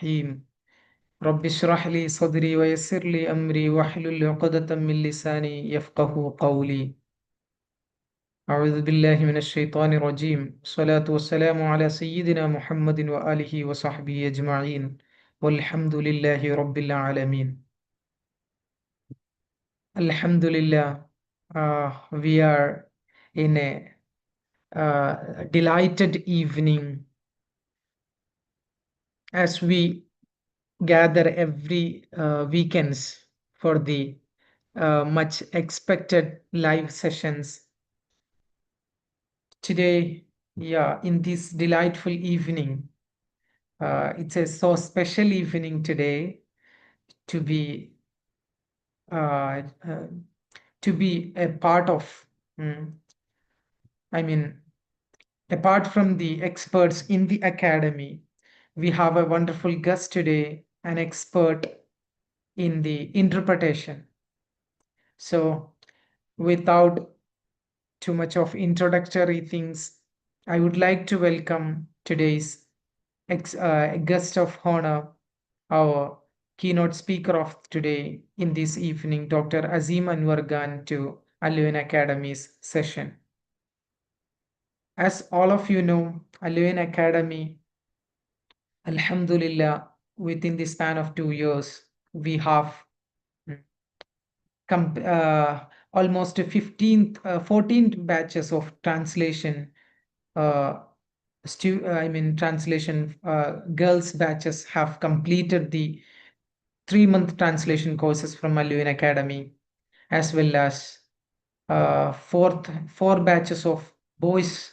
الرحيم رب اشرح لي صدري ويسر لي أمري واحلل عقدة من لساني يفقه قولي. أعوذ بالله من الشيطان الرجيم. الصلاة والسلام على سيدنا محمد وآله وصحبه أجمعين والحمد لله رب العالمين. Alhamdulillah, we are in a delighted evening as we gather every weekends for the much expected live sessions. Today, yeah, in this delightful evening, it's a so special evening today to be uh, uh, to be a part of. mm, I mean, apart from the experts in the academy, we have a wonderful guest today, an expert in the interpretation. So, without too much of introductory things, I would like to welcome today's guest of honor, our keynote speaker of today in this evening, Dr. Azeem Anwer Khan, to Alvin Academy's session. As all of you know, Alvin Academy, Alhamdulillah, within the span of 2 years, we have mm, almost 14th batches of translation uh, translation girls batches have completed the 3-month translation courses from Alvin Academy, as well as four batches of boys'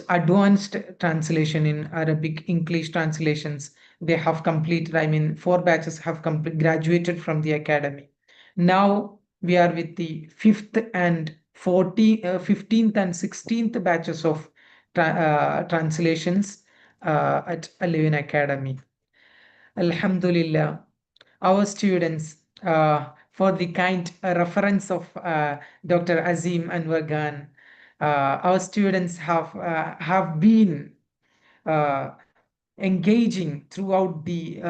advanced translation in Arabic English translations. They have completed, 4 batches have graduated from the academy. Now we are with the 15th and 16th batches of translations at Alvin Academy. Alhamdulillah, our students, for the kind reference of Dr. Azeem Anwer Khan, our students have been uh, engaging throughout the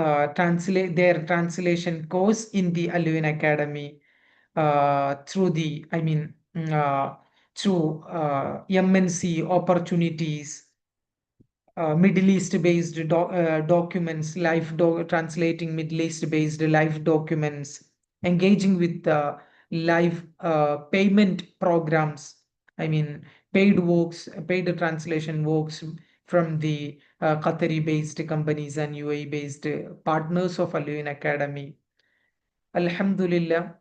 their translation course in the Alvin Academy through through MNC opportunities, Middle East based documents, translating Middle East based live documents, engaging with live payment programs. I mean, paid translation works from the Qatari based companies and UAE based partners of Alvin Academy. Alhamdulillah.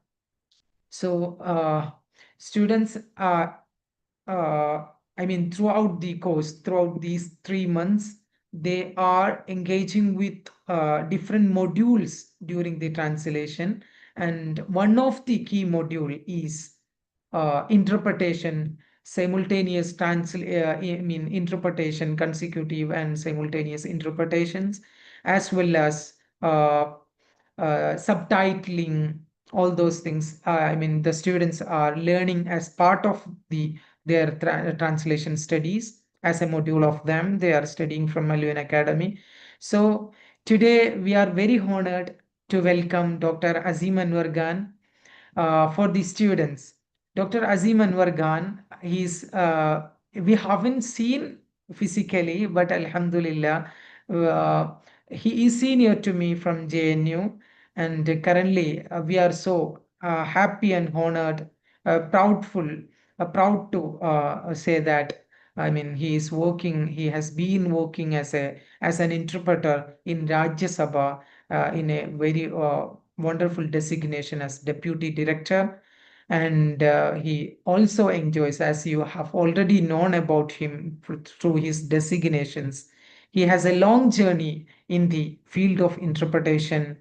So, students are throughout the course, throughout these 3 months, they are engaging with different modules during the translation. And one of the key module is interpretation, interpretation, consecutive and simultaneous interpretations, as well as uh, subtitling, all those things. The students are learning as part of their translation studies as a module of them. They are studying from Alvin Academy. So today we are very honored to welcome Dr. Azeem Anwer Khan for the students. Dr. Azeem Anwer Khan, we haven't seen physically, but Alhamdulillah, uh, he is senior to me from JNU, and currently we are so happy and honored, proud to say that. He has been working as an interpreter in Rajya Sabha in a very wonderful designation as deputy director. And he also enjoys, as you have already known about him through his designations, he has a long journey in the field of interpretation.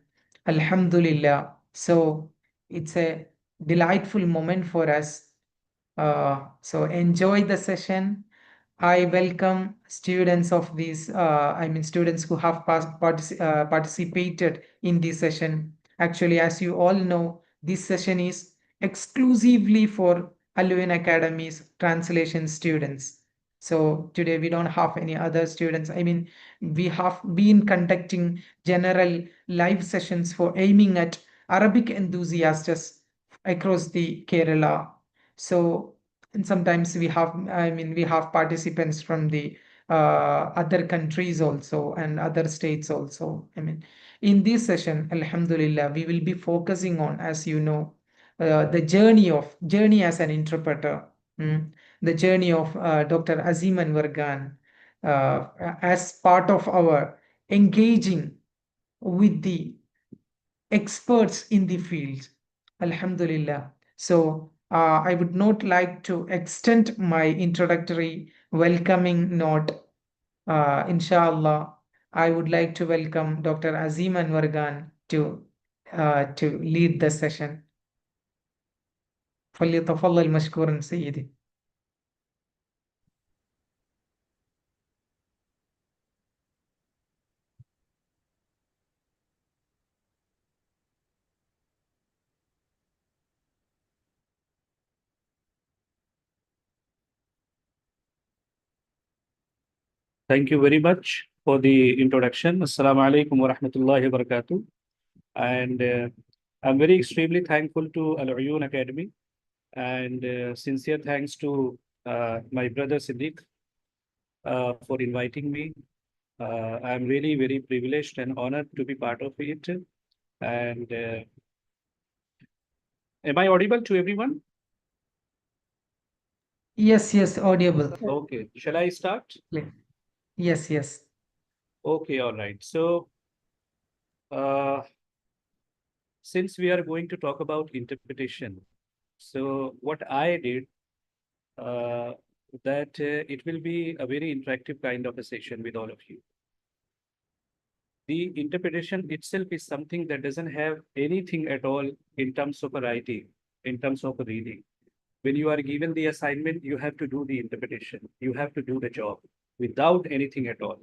Alhamdulillah. So it's a delightful moment for us. So enjoy the session. I welcome students of these, students who have participated in this session. Actually, as you all know, this session is exclusively for Alvin Academy's translation students. So today we don't have any other students. I mean, we have been conducting general live sessions for aiming at Arabic enthusiasts across the Kerala. So, and sometimes we have, I mean, we have participants from the other countries also and other states also. I mean, in this session, Alhamdulillah, we will be focusing on, as you know, the journey as an interpreter. The journey of Dr. Azeem Anwer Khan as part of our engaging with the experts in the field. Alhamdulillah. So I would not like to extend my introductory welcoming note. Inshallah, I would like to welcome Dr. Azeem Anwer Khan to lead the session. فليتفضل مشكورا سيدي. Thank you very much for the introduction. Assalamu alaikum wa rahmatullahi wa barakatuh. And I'm very extremely thankful to Al Uyun Academy and sincere thanks to my brother Siddiq for inviting me. I'm really very privileged and honored to be part of it. And am I audible to everyone? Yes, audible. Okay, shall I start? Yes. Okay, all right. So, since we are going to talk about interpretation, so what I did that it will be a very interactive kind of a session with all of you. The interpretation itself is something that doesn't have anything at all in terms of a writing, in terms of a reading. When you are given the assignment, you have to do the interpretation. You have to do the job without anything at all.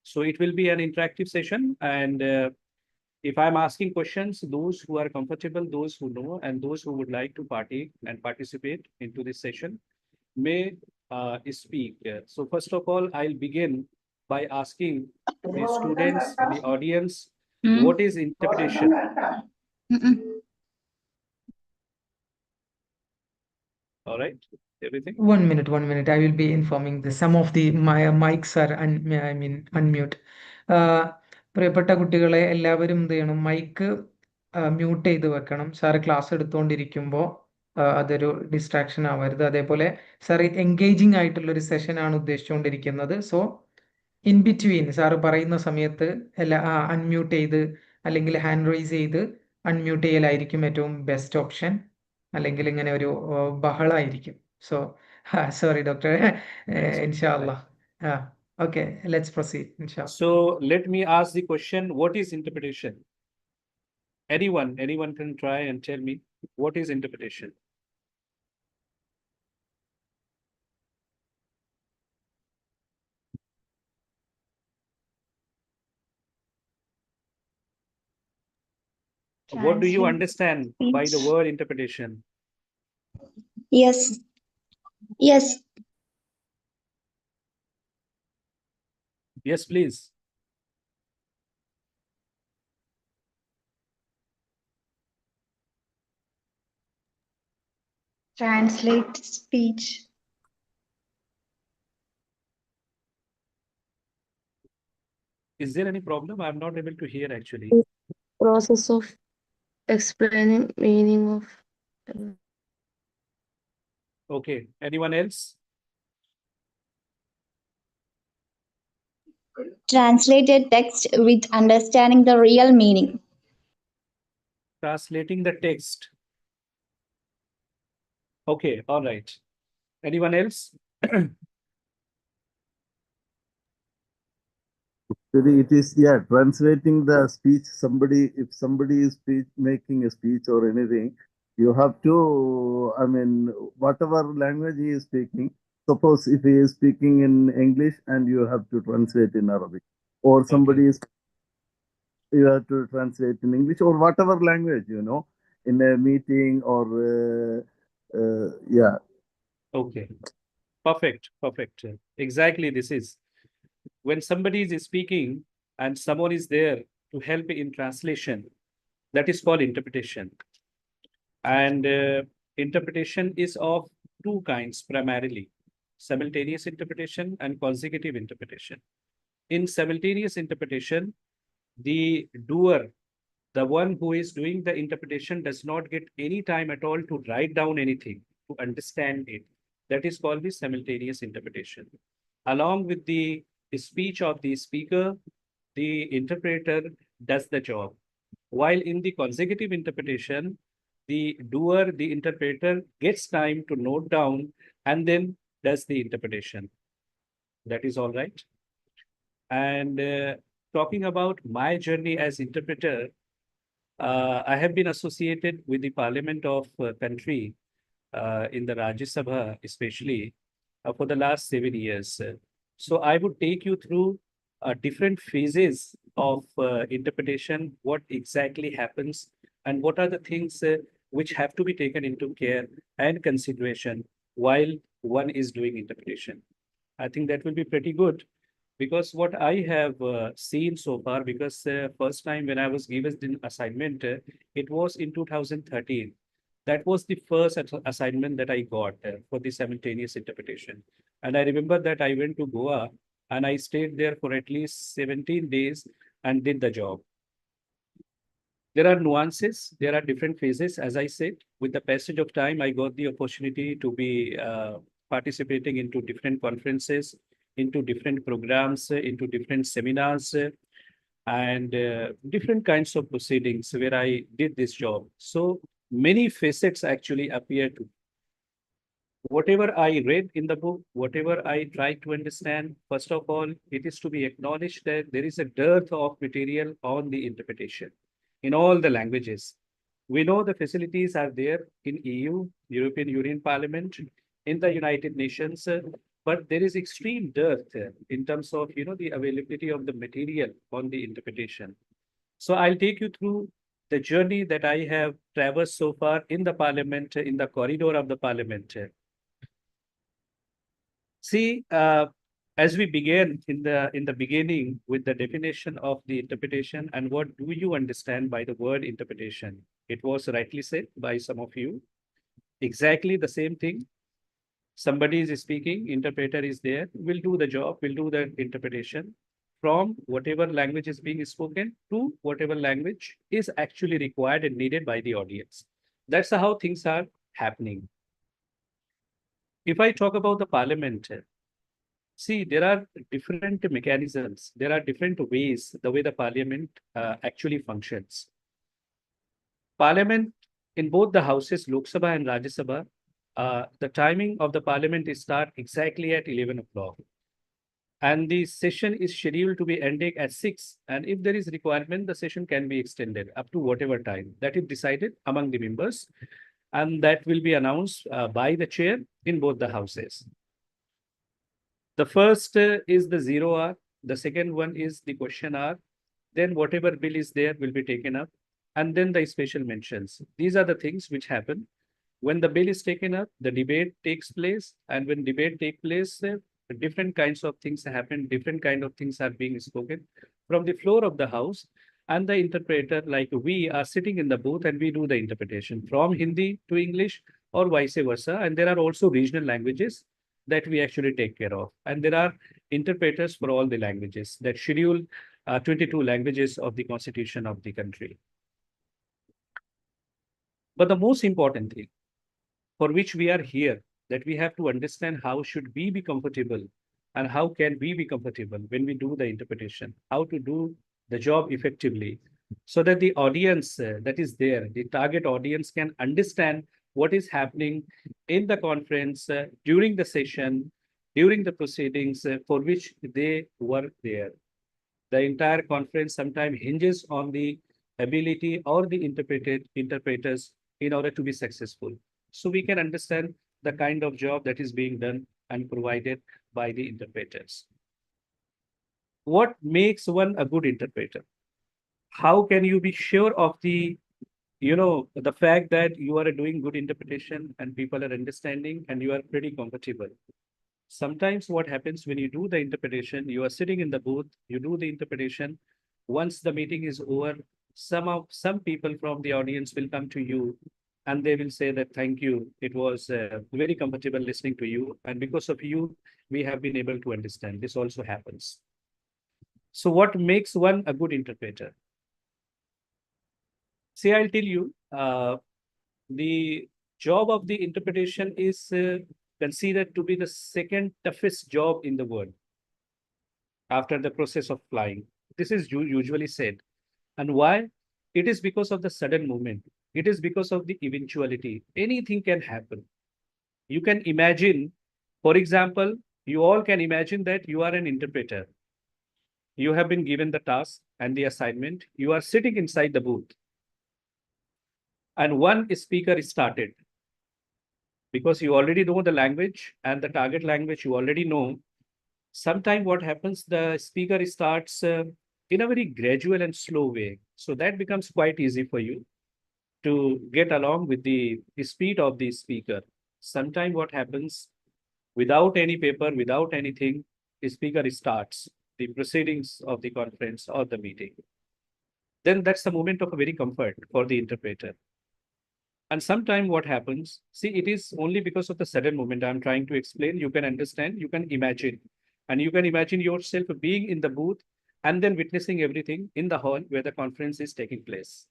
So it will be an interactive session. And if I'm asking questions, those who are comfortable, those who know, and those who would like to partake and participate into this session may speak. So first of all, I'll begin by asking the students, the audience, what is interpretation? All right, everything? 1 minute. I will be informing this. Some of the my mics are unmute. പ്രിയപ്പെട്ട കുട്ടികളെ എല്ലാവരും എന്ത് ചെയ്യണം mic mute ചെയ്ത് വെക്കണം sir class എടുത്തുകൊണ്ടിരിക്കുമ്പോൾ അതൊരു distraction ആവരുത് അതേപോലെ സാർ എൻഗേജിങ് ആയിട്ടുള്ള ഒരു സെഷൻ ആണ് ഉദ്ദേശിച്ചുകൊണ്ടിരിക്കുന്നത് സോ ഇൻ ബിറ്റ്വീൻ സാറ് പറയുന്ന സമയത്ത് എല്ലാ അൺമ്യൂട്ട് ചെയ്ത് അല്ലെങ്കിൽ ഹാൻഡ് റൈസ് ചെയ്ത് അൺമ്യൂട്ട് ചെയ്യലായിരിക്കും ഏറ്റവും ബെസ്റ്റ് ഓപ്ഷൻ അല്ലെങ്കിൽ ഇങ്ങനെ ഒരു ബഹളായിരിക്കും so sorry doctor inshallah okay let's proceed inshallah. So let me ask the question, what is interpretation? Anyone can try and tell me what is interpretation? What do you understand by the word interpretation? Yes. Yes, please. Translate speech. Is there any problem? I'm not able to hear actually. Process of explaining meaning of Okay, anyone else? Translate a text with understanding the real meaning. Translating the text. Okay, all right. Anyone else? It is, yeah, translating the speech. If somebody is making a speech or anything, you have to, I mean, whatever language he is speaking, suppose if he is speaking in English and you have to translate in Arabic, or somebody is, you have to translate in English or whatever language, in a meeting or, yeah. Okay. Perfect, perfect. Exactly, this is when somebody is speaking and someone is there to help in translation. That is called interpretation. And interpretation is of two kinds primarily: simultaneous interpretation and consecutive interpretation. In simultaneous interpretation, the doer, the one who is doing the interpretation, does not get any time at all to write down anything, to understand it. That is called the simultaneous interpretation. Along with the speech of the speaker, the interpreter does the job. While in the consecutive interpretation, the doer, the interpreter, gets time to note down and then does the interpretation. That is all right. And talking about my journey as interpreter, I have been associated with the parliament of country in the Rajya Sabha, especially for the last 7 years. So I would take you through different phases of interpretation, what exactly happens, and what are the things which have to be taken into care and consideration while one is doing interpretation. I think that will be pretty good because what I have seen so far, because first time when I was given the assignment, it was in 2013. That was the first assignment that I got for the simultaneous interpretation. And I remember that I went to Goa and I stayed there for at least 17 days and did the job. There are nuances, there are different phases. As I said, with the passage of time, I got the opportunity to be participating into different conferences, into different programs, into different seminars, and different kinds of proceedings where I did this job. So many facets actually appear to whatever I read in the book, whatever I try to understand. First of all, it is to be acknowledged that there is a dearth of material on the interpretation in all the languages. We know the facilities are there in EU, European Union Parliament, in the United Nations, but there is extreme dearth in terms of the availability of the material on the interpretation. So I'll take you through the journey that I have traversed so far in the Parliament, in the corridor of the Parliament. See, as we began in the beginning with the definition of the interpretation and what do you understand by the word interpretation, it was rightly said by some of you. Exactly the same thing. Somebody is speaking, interpreter is there, will do the job, will do the interpretation from whatever language is being spoken to whatever language is actually required and needed by the audience. That's how things are happening. If I talk about the parliament, see, there are different mechanisms, there are different ways the way the parliament actually functions. Parliament in both the houses, Lok Sabha and Rajya Sabha, the timing of the parliament is start exactly at 11 o'clock. And the session is scheduled to be ending at 6. And if there is requirement, the session can be extended up to whatever time that is decided among the members. And that will be announced by the chair in both the houses. The first is the 0 hour. The second one is the question hour. Then whatever bill is there will be taken up. And then the special mentions. These are the things which happen. When the bill is taken up, the debate takes place. And when debate takes place, different kinds of things happen. Different kind of things are being spoken from the floor of the house. And the interpreter, like we, are sitting in the booth and we do the interpretation from Hindi to English or vice versa. And there are also regional languages that we actually take care of. And there are interpreters for all the languages that schedule 22 languages of the constitution of the country. But the most important thing for which we are here, that we have to understand how should we be comfortable and how can we be comfortable when we do the interpretation, how to do the job effectively so that the audience that is there, the target audience can understand what is happening in the conference, during the session, during the proceedings for which they were there. The entire conference sometimes hinges on the ability or the interpreters in order to be successful. So we can understand the kind of job that is being done and provided by the interpreters. What makes one a good interpreter? How can you be sure of the fact that you are doing good interpretation and people are understanding and you are pretty comfortable? Sometimes what happens when you do the interpretation, you are sitting in the booth, you do the interpretation. Once the meeting is over, some people from the audience will come to you and they will say that thank you. It was very comfortable listening to you. And because of you, we have been able to understand. This also happens. So what makes one a good interpreter? See, I'll tell you, the job of the interpretation is considered to be the second toughest job in the world after the process of flying. This is usually said. And why? It is because of the sudden movement. It is because of the eventuality. Anything can happen. You can imagine, for example, you all can imagine that you are an interpreter. You have been given the task and the assignment. You are sitting inside the booth. And one speaker is started because you already know the language and the target language you already know. Sometime what happens, the speaker starts in a very gradual and slow way. So that becomes quite easy for you to get along with the speed of the speaker. Sometime what happens, without any paper, without anything, the speaker starts the proceedings of the conference or the meeting. Then that's the moment of a very comfort for the interpreter. And sometime what happens, see, it is only because of the sudden moment I'm trying to explain. You can understand, you can imagine, and you can imagine yourself being in the booth and then witnessing everything in the hall where the conference is taking place.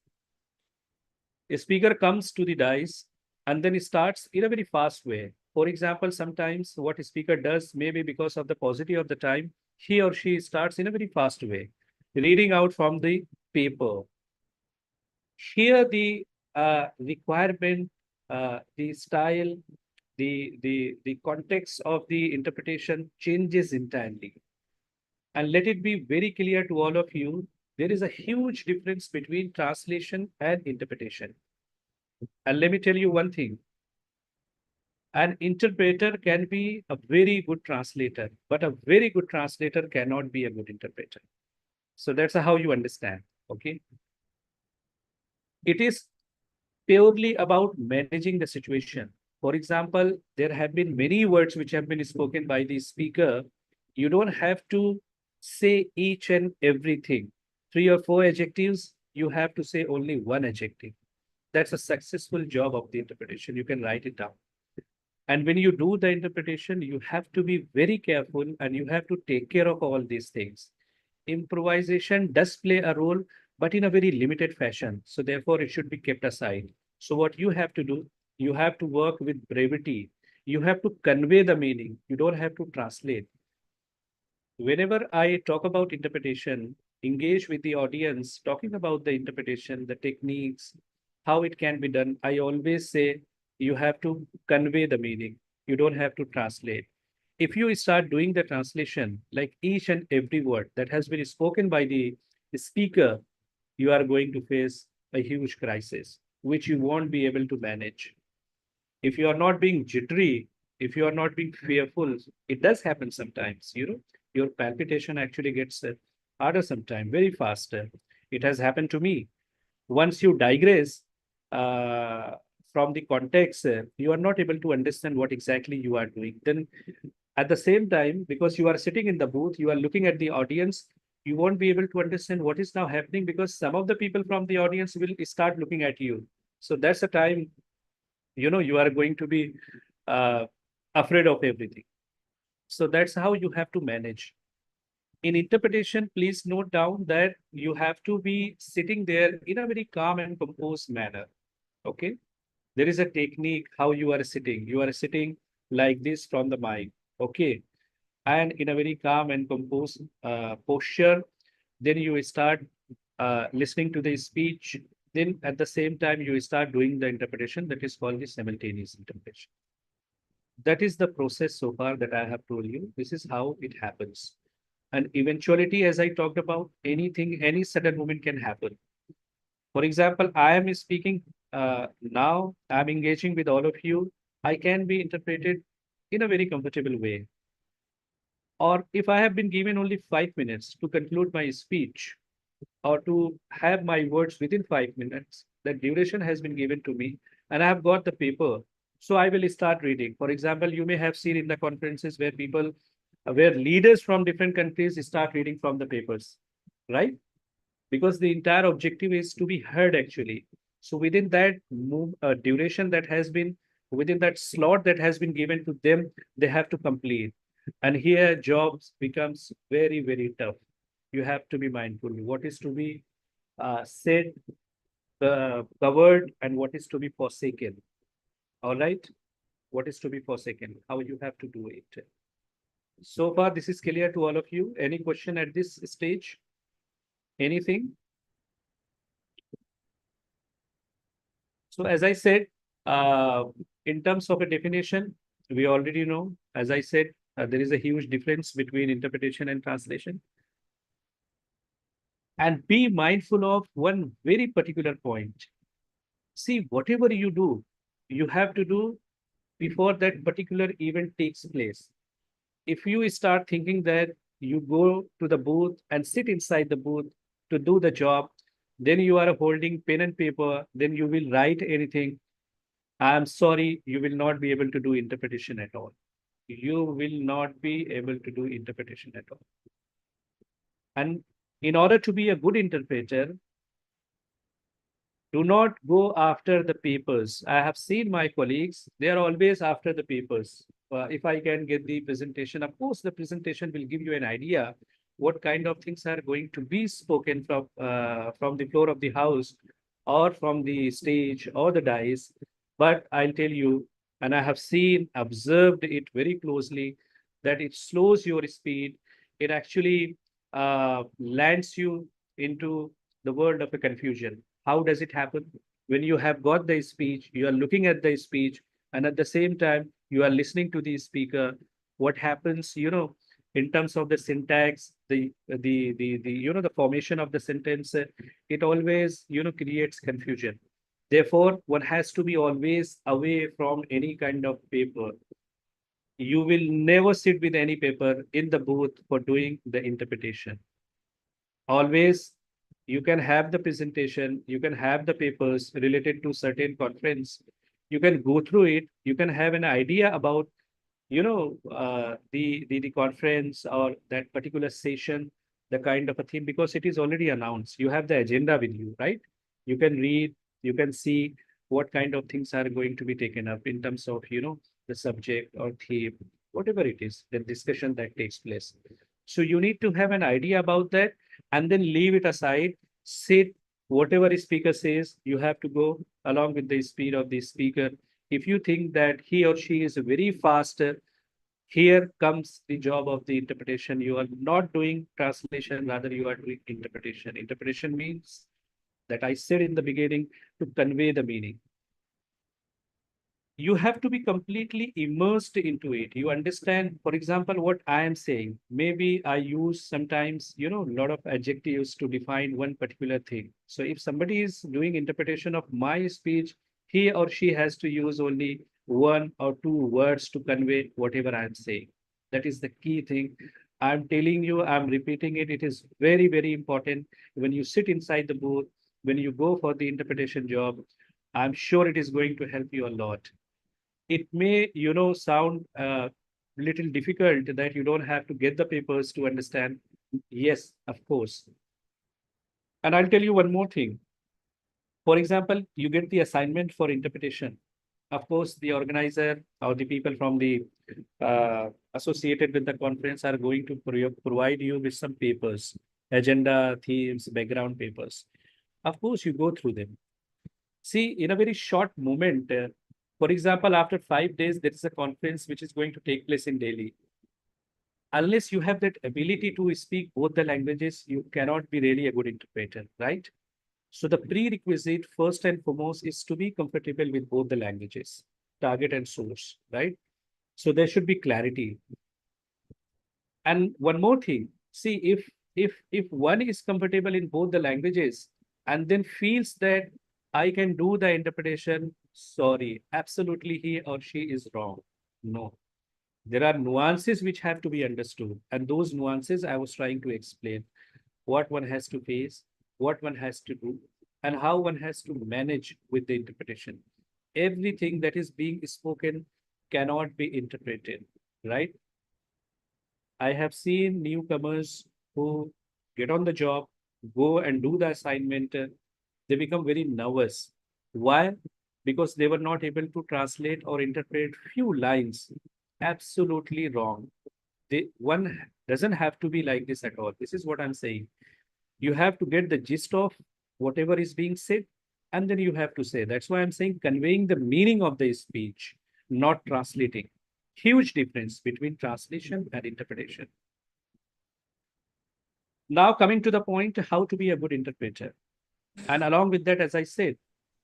A speaker comes to the dais and then he starts in a very fast way. For example, sometimes what a speaker does, maybe because of the paucity of the time, he or she starts in a very fast way, reading out from the paper. Here, the requirement, the style, the context of the interpretation changes entirely. And let it be very clear to all of you, there is a huge difference between translation and interpretation. And let me tell you one thing. An interpreter can be a very good translator, but a very good translator cannot be a good interpreter. So that's how you understand, okay? It is purely about managing the situation. For example, there have been many words which have been spoken by the speaker. You don't have to say each and everything. 3 or 4 adjectives, you have to say only one adjective. That's a successful job of the interpretation. You can write it down. And when you do the interpretation, you have to be very careful and you have to take care of all these things. Improvisation does play a role, but in a very limited fashion. So therefore, it should be kept aside. So what you have to do, you have to work with brevity. You have to convey the meaning. You don't have to translate. Whenever I talk about interpretation, engage with the audience, talking about the interpretation, the techniques, how it can be done, I always say you have to convey the meaning. You don't have to translate. If you start doing the translation, like each and every word that has been spoken by the speaker, you are going to face a huge crisis, which you won't be able to manage. If you are not being jittery, if you are not being fearful, it does happen sometimes, your palpitation actually gets harder sometimes, very faster. It has happened to me. Once you digress from the context, you are not able to understand what exactly you are doing. Then at the same time, because you are sitting in the booth, you are looking at the audience, you won't be able to understand what is now happening because some of the people from the audience will start looking at you. So that's the time, you are going to be uh, afraid of everything. So that's how you have to manage. In interpretation, please note down that you have to be sitting there in a very calm and composed manner. Okay. There is a technique how you are sitting. You are sitting like this from the mic. Okay. And in a very calm and composed posture, then you start listening to the speech. Then at the same time, you start doing the interpretation that is called the simultaneous interpretation. That is the process so far that I have told you. This is how it happens. And eventuality, as I talked about, anything, any sudden moment can happen. For example, I am speaking now, I'm engaging with all of you. I can be interpreted in a very comfortable way. Or if I have been given only 5 minutes to conclude my speech or to have my words within 5 minutes, the duration has been given to me and I have got the paper. So I will start reading. For example, you may have seen in the conferences where people, where leaders from different countries start reading from the papers, right? Because the entire objective is to be heard actually. So within that duration that has been, within that slot that has been given to them, they have to complete. And here jobs becomes very, very tough. You have to be mindful what is to be said, covered, and what is to be forsaken. All right. What is to be forsaken, how you have to do it. So far, this is clear to all of you. Any question at this stage? Anything? So as I said, in terms of a definition, we already know, as I said, there is a huge difference between interpretation and translation. And be mindful of one very particular point. See, whatever you do, you have to do before that particular event takes place. If you start thinking that you go to the booth and sit inside the booth to do the job, then you are holding pen and paper, then you will write anything. I'm sorry, you will not be able to do interpretation at all. You will not be able to do interpretation at all. And in order to be a good interpreter, do not go after the papers. I have seen my colleagues, they are always after the papers. If I can get the presentation, of course, the presentation will give you an idea what kind of things are going to be spoken from the floor of the house or from the stage or the dais. But I'll tell you, and I have seen, observed it very closely, that it slows your speed. It actually lands you into the world of a confusion. How does it happen? When you have got the speech, you are looking at the speech, and at the same time, you are listening to the speaker. What happens, in terms of the syntax, the formation of the sentence, it always, creates confusion. Therefore, one has to be always away from any kind of paper. You will never sit with any paper in the booth for doing the interpretation. Always you can have the presentation, you can have the papers related to certain conference, you can go through it, you can have an idea about the conference or that particular session, the kind of a theme, because it is already announced. You have the agenda with you, right? You can read, you can see what kind of things are going to be taken up in terms of the subject or theme, whatever it is, the discussion that takes place. So you need to have an idea about that and then leave it aside. Sit, whatever the speaker says, you have to go along with the speed of the speaker. If you think that he or she is very fast, here comes the job of the interpretation. You are not doing translation, rather you are doing interpretation. Interpretation means that I said in the beginning, to convey the meaning. You have to be completely immersed into it. You understand, for example, what I am saying. Maybe I use sometimes, a lot of adjectives to define one particular thing. So if somebody is doing interpretation of my speech, he or she has to use only one or two words to convey whatever I am saying. That is the key thing. I'm telling you, I'm repeating it. It is very, very important. When you sit inside the booth, when you go for the interpretation job, I'm sure it is going to help you a lot. It may, sound little difficult that you don't have to get the papers to understand. Yes, of course. And I'll tell you one more thing. For example, you get the assignment for interpretation. Of course, the organizer or the people from the associated with the conference are going to provide you with some papers, agenda, themes, background papers. Of course, you go through them. See, in a very short moment, for example, after 5 days, there is a conference which is going to take place in Delhi. Unless you have that ability to speak both the languages, you cannot be really a good interpreter, right? So the prerequisite, first and foremost, is to be comfortable with both the languages, target and source, right? So there should be clarity. And one more thing, see, if one is comfortable in both the languages and then feels that I can do the interpretation, sorry, absolutely he or she is wrong. No. There are nuances which have to be understood. And those nuances I was trying to explain. What one has to face, what one has to do, and how one has to manage with the interpretation. everything that is being spoken cannot be interpreted, right? I have seen newcomers who get on the job, go and do the assignment, they become very nervous. Why? Because they were not able to translate or interpret few lines. Absolutely wrong. One doesn't have to be like this at all. This is what I'm saying. You have to get the gist of whatever is being said, and then you have to say. That's why I'm saying conveying the meaning of the speech, not translating. Huge difference between translation and interpretation. Now, coming to the point, how to be a good interpreter. And along with that, as I said,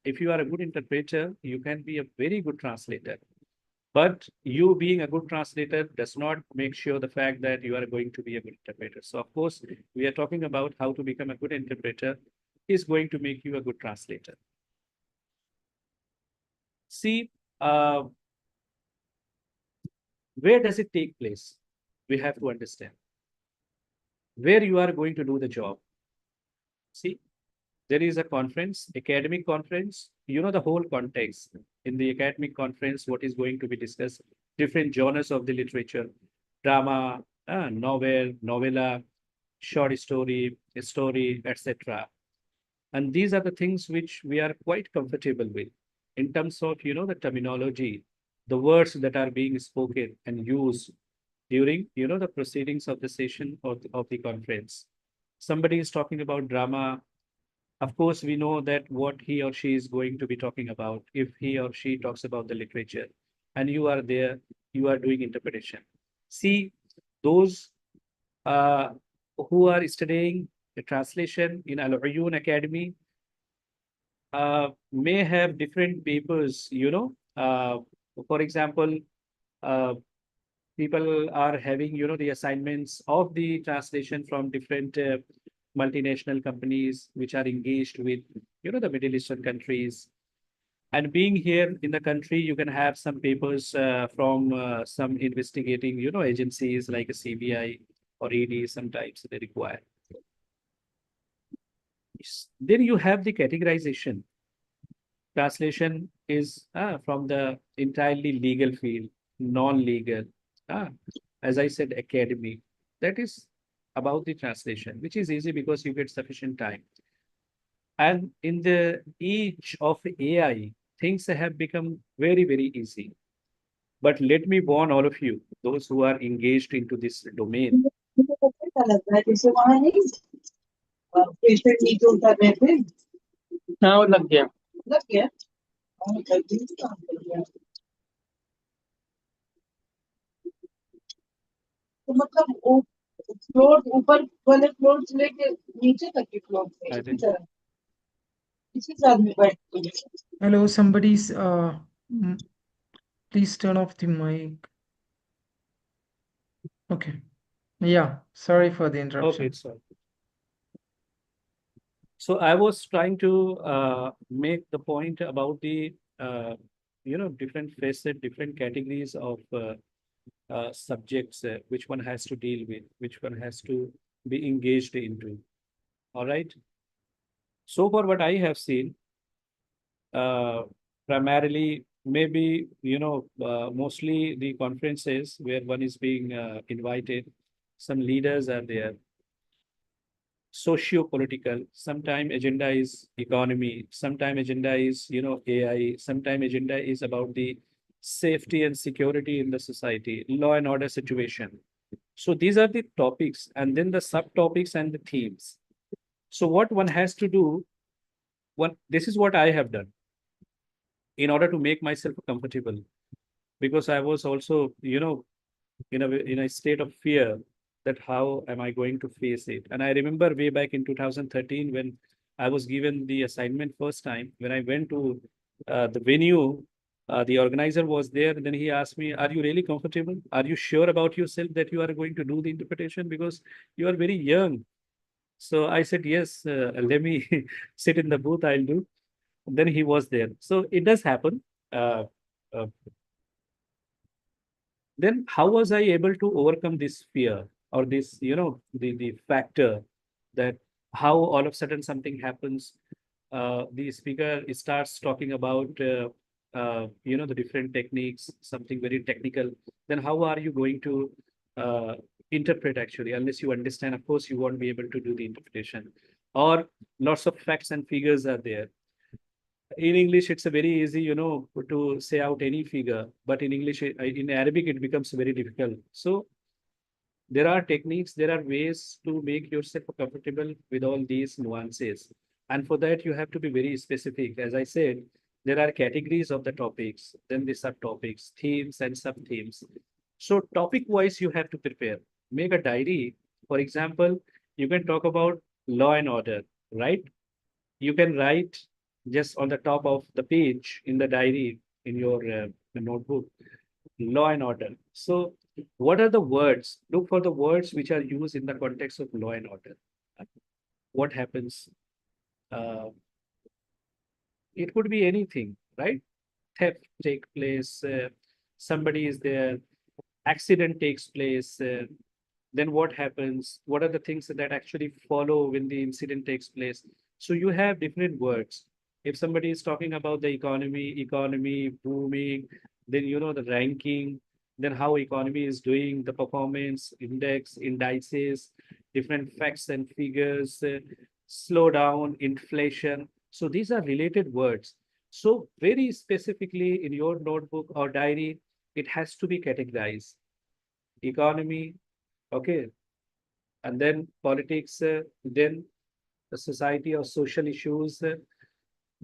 if you are a good interpreter, you can be a very good translator. But you being a good translator does not make sure the fact that you are going to be a good interpreter. So, of course, we are talking about how to become a good interpreter is going to make you a good translator. See, where does it take place? We have to understand where you are going to do the job. See, there is a conference, academic conference, you know, the whole context. In the academic conference, what is going to be discussed, different genres of the literature, drama, novel, novella, short story, etc. And these are the things which we are quite comfortable with in terms of, you know, the terminology, the words that are being spoken and used during, you know, the proceedings of the session of the conference. Somebody is talking about drama. Of course, we know that what he or she is going to be talking about if he or she talks about the literature and you are there, you are doing interpretation. See, those uh, who are studying the translation in Al Uyun Academy may have different papers, you know. For example, uh, people are having, you know, the assignments of the translation from different multinational companies which are engaged with, you know, the Middle Eastern countries. And being here in the country, you can have some papers from some investigating, you know, agencies like a CBI or ED. Sometimes they require. Then you have the categorization. Translation is from the entirely legal field, non-legal. Ah, as I said, academy. That is about the translation, which is easy because you get sufficient time. And in the age of AI, things have become very, very easy. But let me warn all of you, those who are engaged into this domain. Now लग गया. तो मतलब floor ऊपर वाले floor से लेके नीचे तक के फ्लोर I इसी think. तरह इसी साथ में बैठ के Hello, somebody's please turn off the mic. Okay. Yeah, sorry for the Okay, interruption. it's all. So I was trying to make the point about the you know, different facet, different categories of subjects which one has to deal with, which one has to be engaged into. All right. So far, what I have seen, primarily, maybe, you know, mostly the conferences where one is being invited, some leaders are there, socio-political, sometime agenda is economy, sometime agenda is, you know, AI, sometime agenda is about the safety and security in the society, law and order situation. So these are the topics, and then the subtopics and the themes. So what one has to do, this is what I have done in order to make myself comfortable, because I was also, you know, in a state of fear that how am I going to face it. And I remember way back in 2013 when I was given the assignment first time, when I went to the venue, the organizer was there, and then he asked me, are you really comfortable? Are you sure about yourself that you are going to do the interpretation? Because you are very young. So I said, yes, let me sit in the booth, I'll do. Then he was there. So it does happen. Uh, uh, then how was I able to overcome this fear or this, you know, the factor that how all of a sudden something happens, the speaker starts talking about the different techniques, something very technical, then how are you going to uh, interpret actually? Unless you understand, of course, you won't be able to do the interpretation. Or lots of facts and figures are there. In English, it's a very easy, to say out any figure, but in English, in Arabic, it becomes very difficult. So there are techniques, there are ways to make yourself comfortable with all these nuances. And for that, you have to be very specific. As I said, there are categories of the topics, then the subtopics, themes and sub-themes. So topic wise, you have to prepare. Make a diary. For example, you can talk about law and order, right? You can write just on the top of the page in the diary in your notebook, law and order. So what are the words? Look for the words which are used in the context of law and order. What happens? Uh, it could be anything, right? Theft take place, somebody is there, accident takes place, then what happens? What are the things that actually follow when the incident takes place? So you have different words. If somebody is talking about the economy booming, then the ranking, then how economy is doing, the performance index, indices, different facts and figures, slowdown, inflation. So these are related words. So very specifically in your notebook or diary, it has to be categorized. Economy, okay, and then politics, then the society or social issues,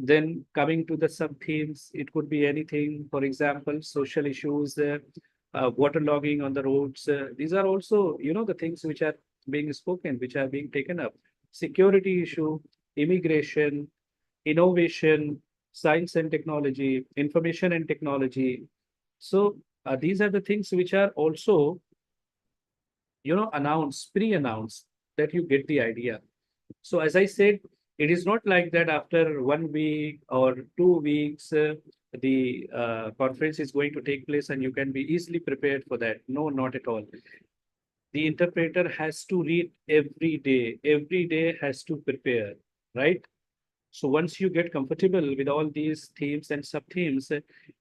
then coming to the sub themes, it could be anything. For example, social issues, waterlogging on the roads. These are also, the things which are being spoken, which are being taken up. Security issue, immigration, innovation, science and technology, information and technology. So these are the things which are also pre-announce that you get the idea. So as I said, it is not like that after 1 week or 2 weeks, the conference is going to take place and you can be easily prepared for that. No, not at all. The interpreter has to read every day has to prepare, right? So once you get comfortable with all these themes and sub-themes,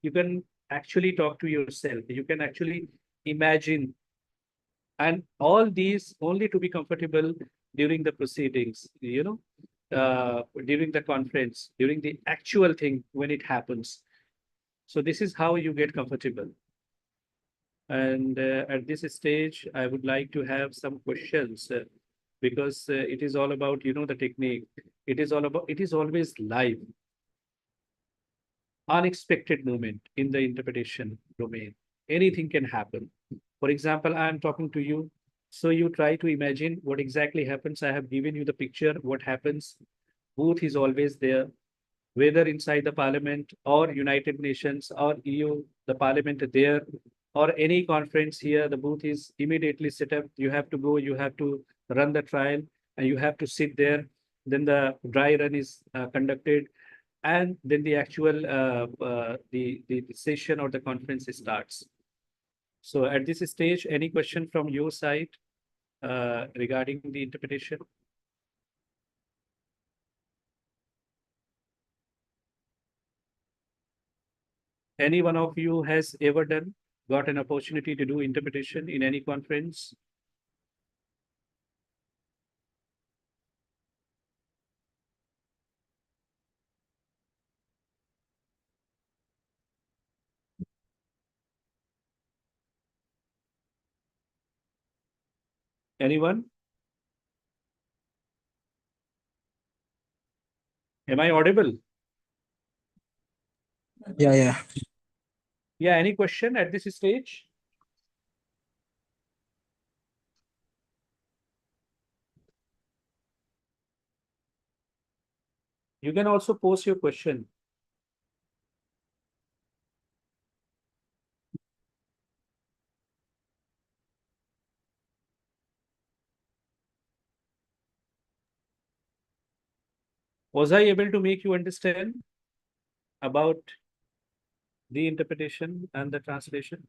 you can actually talk to yourself. You can actually imagine, and all these only to be comfortable during the proceedings, during the conference, during the actual thing when it happens. So this is how you get comfortable. And at this stage, I would like to have some questions, because it is all about, the technique. It is always live, unexpected moment in the interpretation domain. Anything can happen. For example, I am talking to you. So you try to imagine what exactly happens. I have given you the picture, what happens. Booth is always there, whether inside the parliament or United Nations or EU, the parliament there, or any conference here, the booth is immediately set up. You have to go, you have to run the trial, and you have to sit there. Then the dry run is conducted, and then the actual the session or the conference starts. So at this stage, any question from your side regarding the interpretation? Any one of you has ever got an opportunity to do interpretation in any conference? Anyone? Am I audible? Yeah. Yeah, any question at this stage? You can also post your question. Was I able to make you understand about the interpretation and the translation?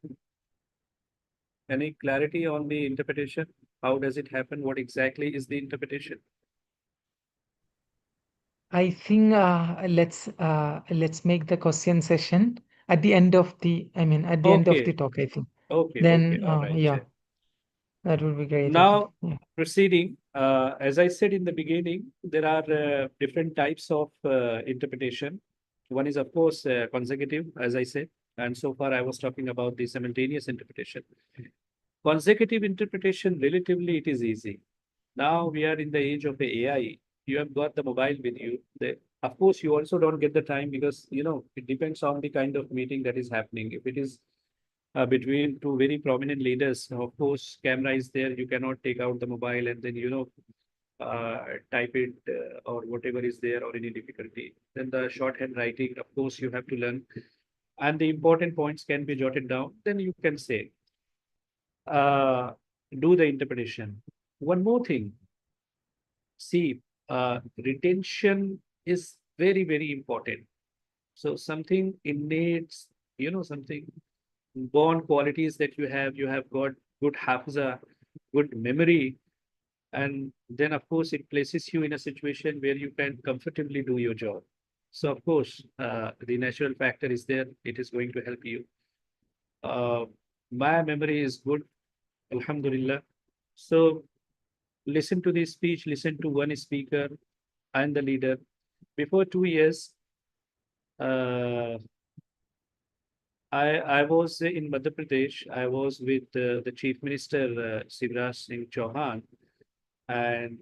Any clarity on the interpretation? How does it happen? What exactly is the interpretation? I think let's make the question session at the end of the, I mean, at the end of the Okay, talk, I think. okay, Then, all right. yeah, that would be great, I think. Now, Yeah. proceeding, as I said in the beginning, there are different types of interpretation. One is, of course, consecutive, as I said, and so far I was talking about the simultaneous interpretation. Consecutive interpretation, relatively, it is easy. Now we are in the age of the AI. You have got the mobile with you. Of course, you also don't get the time because, it depends on the kind of meeting that is happening. If it is between two very prominent leaders, of course, camera is there. You cannot take out the mobile and then, type it or whatever is there or any difficulty. Then the shorthand writing, of course, you have to learn. And the important points can be jotted down. Then you can say, uh, do the interpretation. One more thing. See, retention is very, very important. So something innate, something born qualities that you have got good hafza, good memory, and then of course it places you in a situation where you can comfortably do your job. So of course, the natural factor is there. It is going to help you. Uh, my memory is good, Alhamdulillah. So listen to the speech, listen to one speaker and the leader. Before 2 years, uh, I was in Madhya Pradesh. I was with the Chief Minister Shivraj Singh Chauhan, and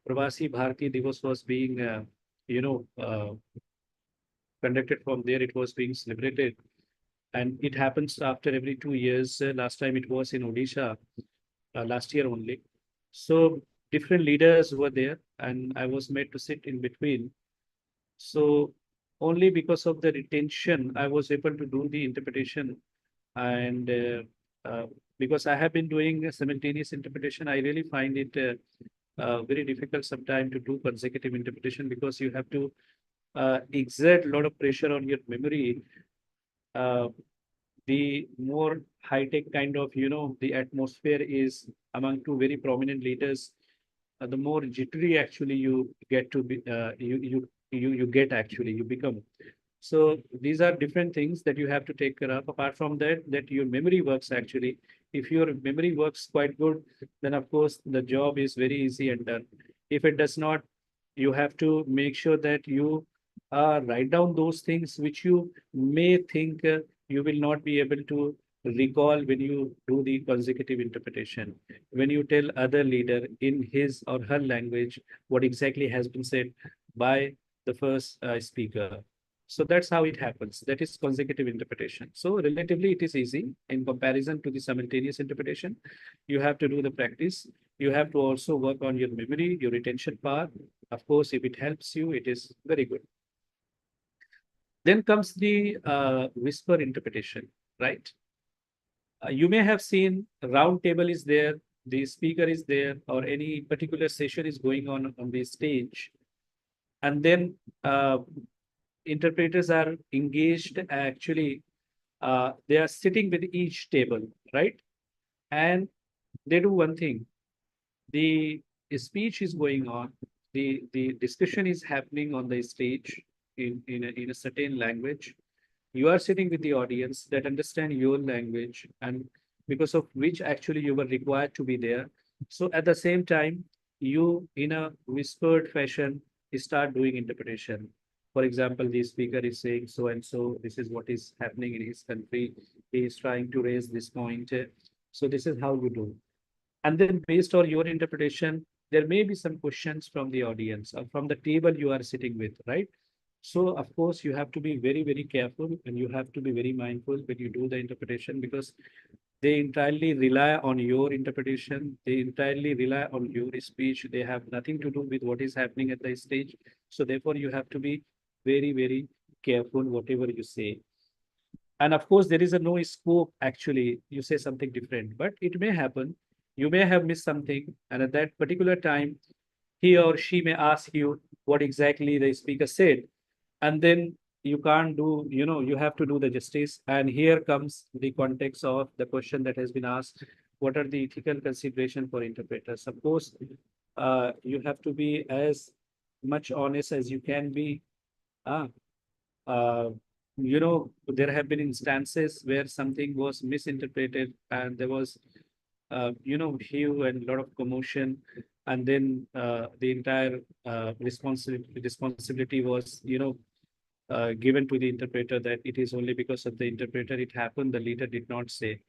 Pravasi Bharati Divas was being, you know, uh, conducted from there. It was being celebrated, and it happens after every 2 years. Last time it was in Odisha, last year only. So different leaders were there, and I was made to sit in between. So only because of the retention, I was able to do the interpretation. And because I have been doing a simultaneous interpretation, I really find it very difficult sometimes to do consecutive interpretation because you have to exert a lot of pressure on your memory. Uh, the more high-tech kind of, the atmosphere is among two very prominent leaders, the more jittery actually you get to be, you get actually, you become. So these are different things that you have to take care of. Apart from that, that your memory works actually. If your memory works quite good, then of course the job is very easy and done. If it does not, you have to make sure that you write down those things which you may think you will not be able to recall when you do the consecutive interpretation. When you tell other leader in his or her language what exactly has been said by the first speaker. So that's how it happens. That is consecutive interpretation. So relatively, it is easy in comparison to the simultaneous interpretation. You have to do the practice. You have to also work on your memory, your retention power. Of course, if it helps you, it is very good. Then comes the whisper interpretation, right? You may have seen a round table is there, the speaker is there, or any particular session is going on the stage. And then interpreters are engaged actually, they are sitting with each table, right? And they do one thing. The speech is going on, the discussion is happening on the stage in a certain language. You are sitting with the audience that understand your language and because of which actually you were required to be there. So at the same time, you in a whispered fashion start doing interpretation. For example, the speaker is saying so and so, this is what is happening in his country. He is trying to raise this point. So this is how you do. And then based on your interpretation, there may be some questions from the audience or from the table you are sitting with, right? So of course, you have to be very, very careful and you have to be very mindful when you do the interpretation because they entirely rely on your interpretation. They entirely rely on your speech. They have nothing to do with what is happening at the stage. So therefore, you have to be very, very careful whatever you say. And of course, there is a no scope actually. You say something different, but it may happen. You may have missed something. And at that particular time, he or she may ask you what exactly the speaker said. And then you can't do, you have to do the justice. And here comes the context of the question that has been asked. What are the ethical consideration for interpreters? Of course, you have to be as much honest as you can be. Uh, uh, there have been instances where something was misinterpreted and there was, hue and a lot of commotion. And then the entire responsibility was, given to the interpreter, that it is only because of the interpreter it happened, the leader did not say.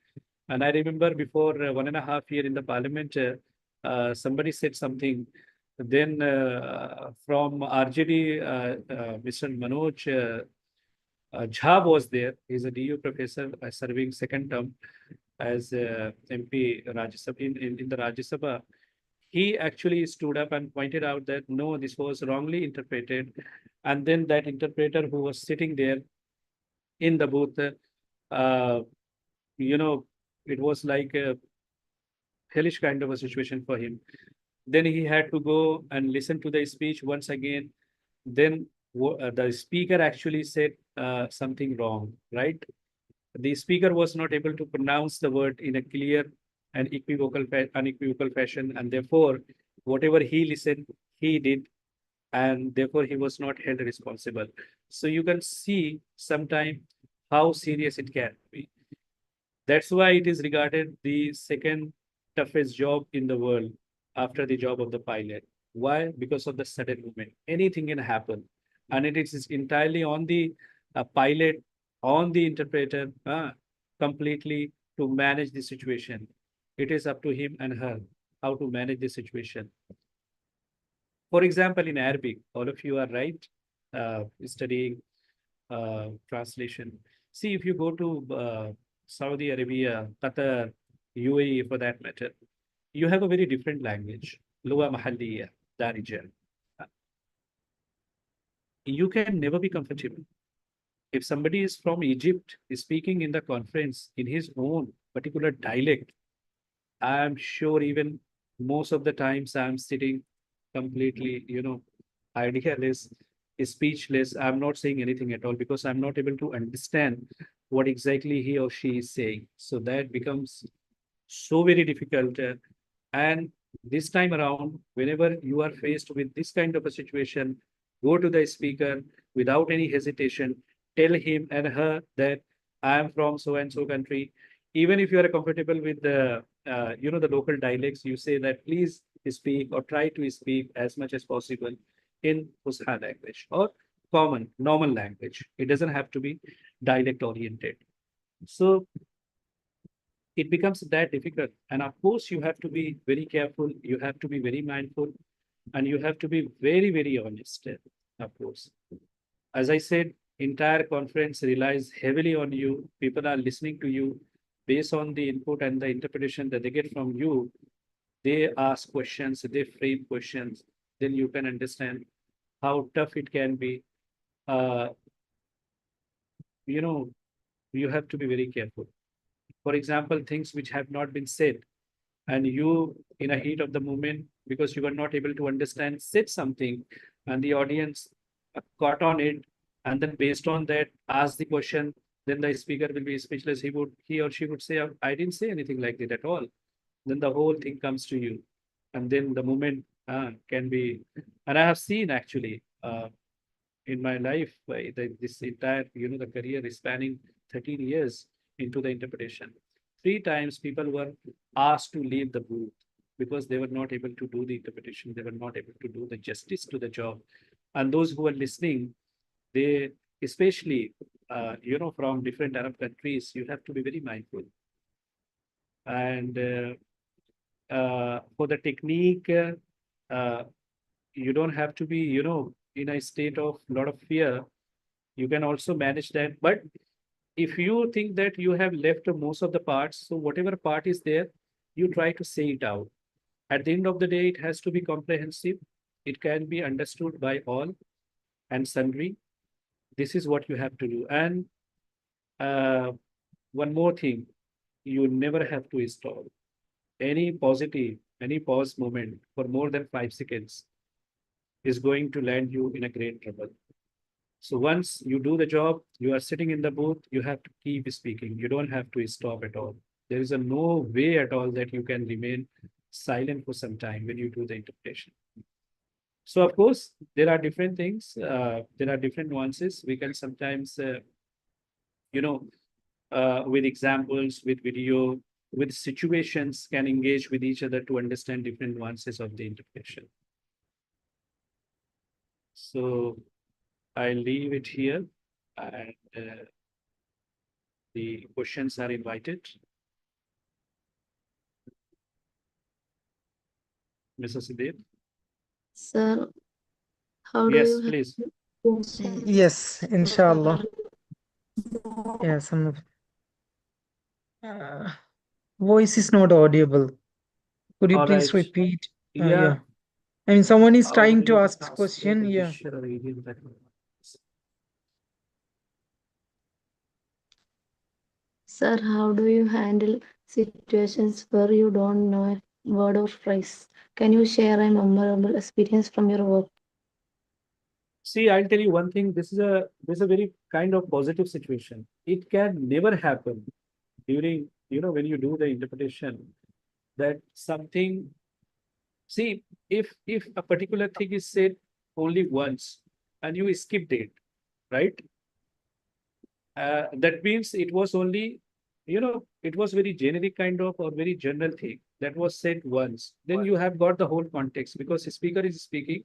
And I remember before 1.5 years in the parliament, somebody said something. Then from RJD, Mr. Manoj Jha was there. He's a DU professor serving second term as MP Rajya Sabha, in the Rajya Sabha. He actually stood up and pointed out that no, this was wrongly interpreted. And then that interpreter who was sitting there in the booth, uh, you know, it was like a hellish kind of a situation for him. Then he had to go and listen to the speech once again. Then the speaker actually said something wrong, right? The speaker was not able to pronounce the word in a clear and unequivocal fashion, and therefore, whatever he listened, he did, and therefore he was not held responsible. So you can see sometime how serious it can be. That's why it is regarded the second toughest job in the world after the job of the pilot. Why? Because of the sudden movement. Anything can happen. And it is entirely on the pilot, on the interpreter, completely to manage the situation. It is up to him and her how to manage the situation. For example, in Arabic, all of you are right, studying translation. See, if you go to Saudi Arabia, Qatar, UAE for that matter, you have a very different language, Lugha Mahalliya, Darija. You can never be comfortable. If somebody is from Egypt speaking in the conference in his own particular dialect, I'm sure even most of the times I'm sitting completely, idealess, speechless. I'm not saying anything at all because I'm not able to understand what exactly he or she is saying. So that becomes so very difficult. And this time around, whenever you are faced with this kind of a situation, go to the speaker without any hesitation, tell him and her that I am from so and so country. Even if you are comfortable with the local dialects, you say that please speak or try to speak as much as possible in Fusha language or common, normal language. It doesn't have to be dialect oriented. So it becomes that difficult. And of course, you have to be very careful, you have to be very mindful, and you have to be very, very honest, of course. As I said, entire conference relies heavily on you. People are listening to you based on the input and the interpretation that they get from you. They ask questions, they frame questions, then you can understand how tough it can be. Uh, you know, you have to be very careful. For example, things which have not been said, and you, in a heat of the moment, because you were not able to understand, said something, and the audience caught on it, and then based on that, ask the question, then the speaker will be speechless. He or she would say, I didn't say anything like that at all. Then the whole thing comes to you. And then the moment can be, and I have seen actually in my life, this entire, the career is spanning 13 years into the interpretation. 3 times people were asked to leave the booth because they were not able to do the interpretation. They were not able to do the justice to the job. And those who were listening, they, especially, from different Arab countries, you have to be very mindful. And for the technique, you don't have to be, in a state of a lot of fear. You can also manage that. But if you think that you have left most of the parts, so whatever part is there, you try to say it out. At the end of the day, it has to be comprehensive. It can be understood by all and sundry. This is what you have to do. And uh, one more thing, you never have to stall. Any pause moment for more than 5 seconds is going to land you in a great trouble. So once you do the job, you are sitting in the booth, you have to keep speaking. You don't have to stop at all. There is a no way at all that you can remain silent for some time when you do the interpretation. So of course, there are different things. There are different nuances. We can sometimes with examples, with video, with situations, can engage with each other to understand different nuances of the interpretation. So I'll leave it here, and the questions are invited. Mr. Siddev? Sir, how do Yes, you please. Yes, inshallah. Yeah, some of voice is not audible. Could you All please right. repeat? Yeah. Yeah. I mean, someone is How trying do to you ask translate question. a Yeah. gesture or idiom that- Sir, how do you handle situations where you don't know a word or phrase? Can you share a memorable experience from your work? See, I'll tell you one thing. This is a very kind of positive situation. It can never happen during, when you do the interpretation, that something. See, if a particular thing is said only once and you skipped it, right? That means it was only, it was very generic kind of or very general thing that was said once. Then you have got the whole context because the speaker is speaking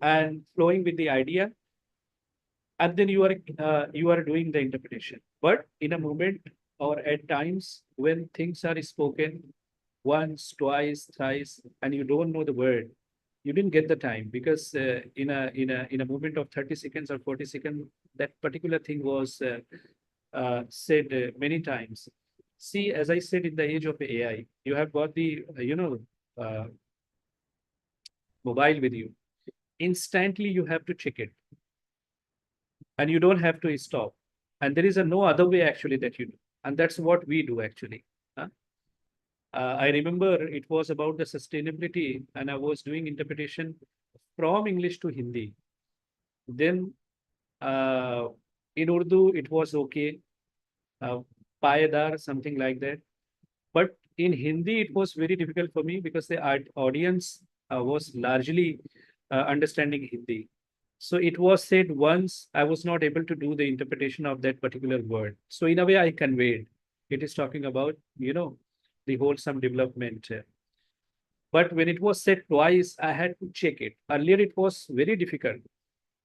and flowing with the idea, and then you are doing the interpretation. But in a moment or at times when things are spoken once, twice, thrice, and you don't know the word, you didn't get the time because in a moment of 30 seconds or 40 seconds, that particular thing was said many times. See, as I said, in the age of AI, you have got the uh, mobile with you. Instantly, you have to check it, and you don't have to stop. And there is a no other way actually that you do, and that's what we do actually. Huh? I remember it was about the sustainability, and I was doing interpretation from English to Hindi. Then uh, in Urdu, it was okay, uh, payadar, something like that. But in Hindi, it was very difficult for me because the audience was largely understanding Hindi. So it was said once, I was not able to do the interpretation of that particular word. So in a way, I conveyed. It is talking about, the wholesome development. But when it was said twice, I had to check it. Earlier, it was very difficult.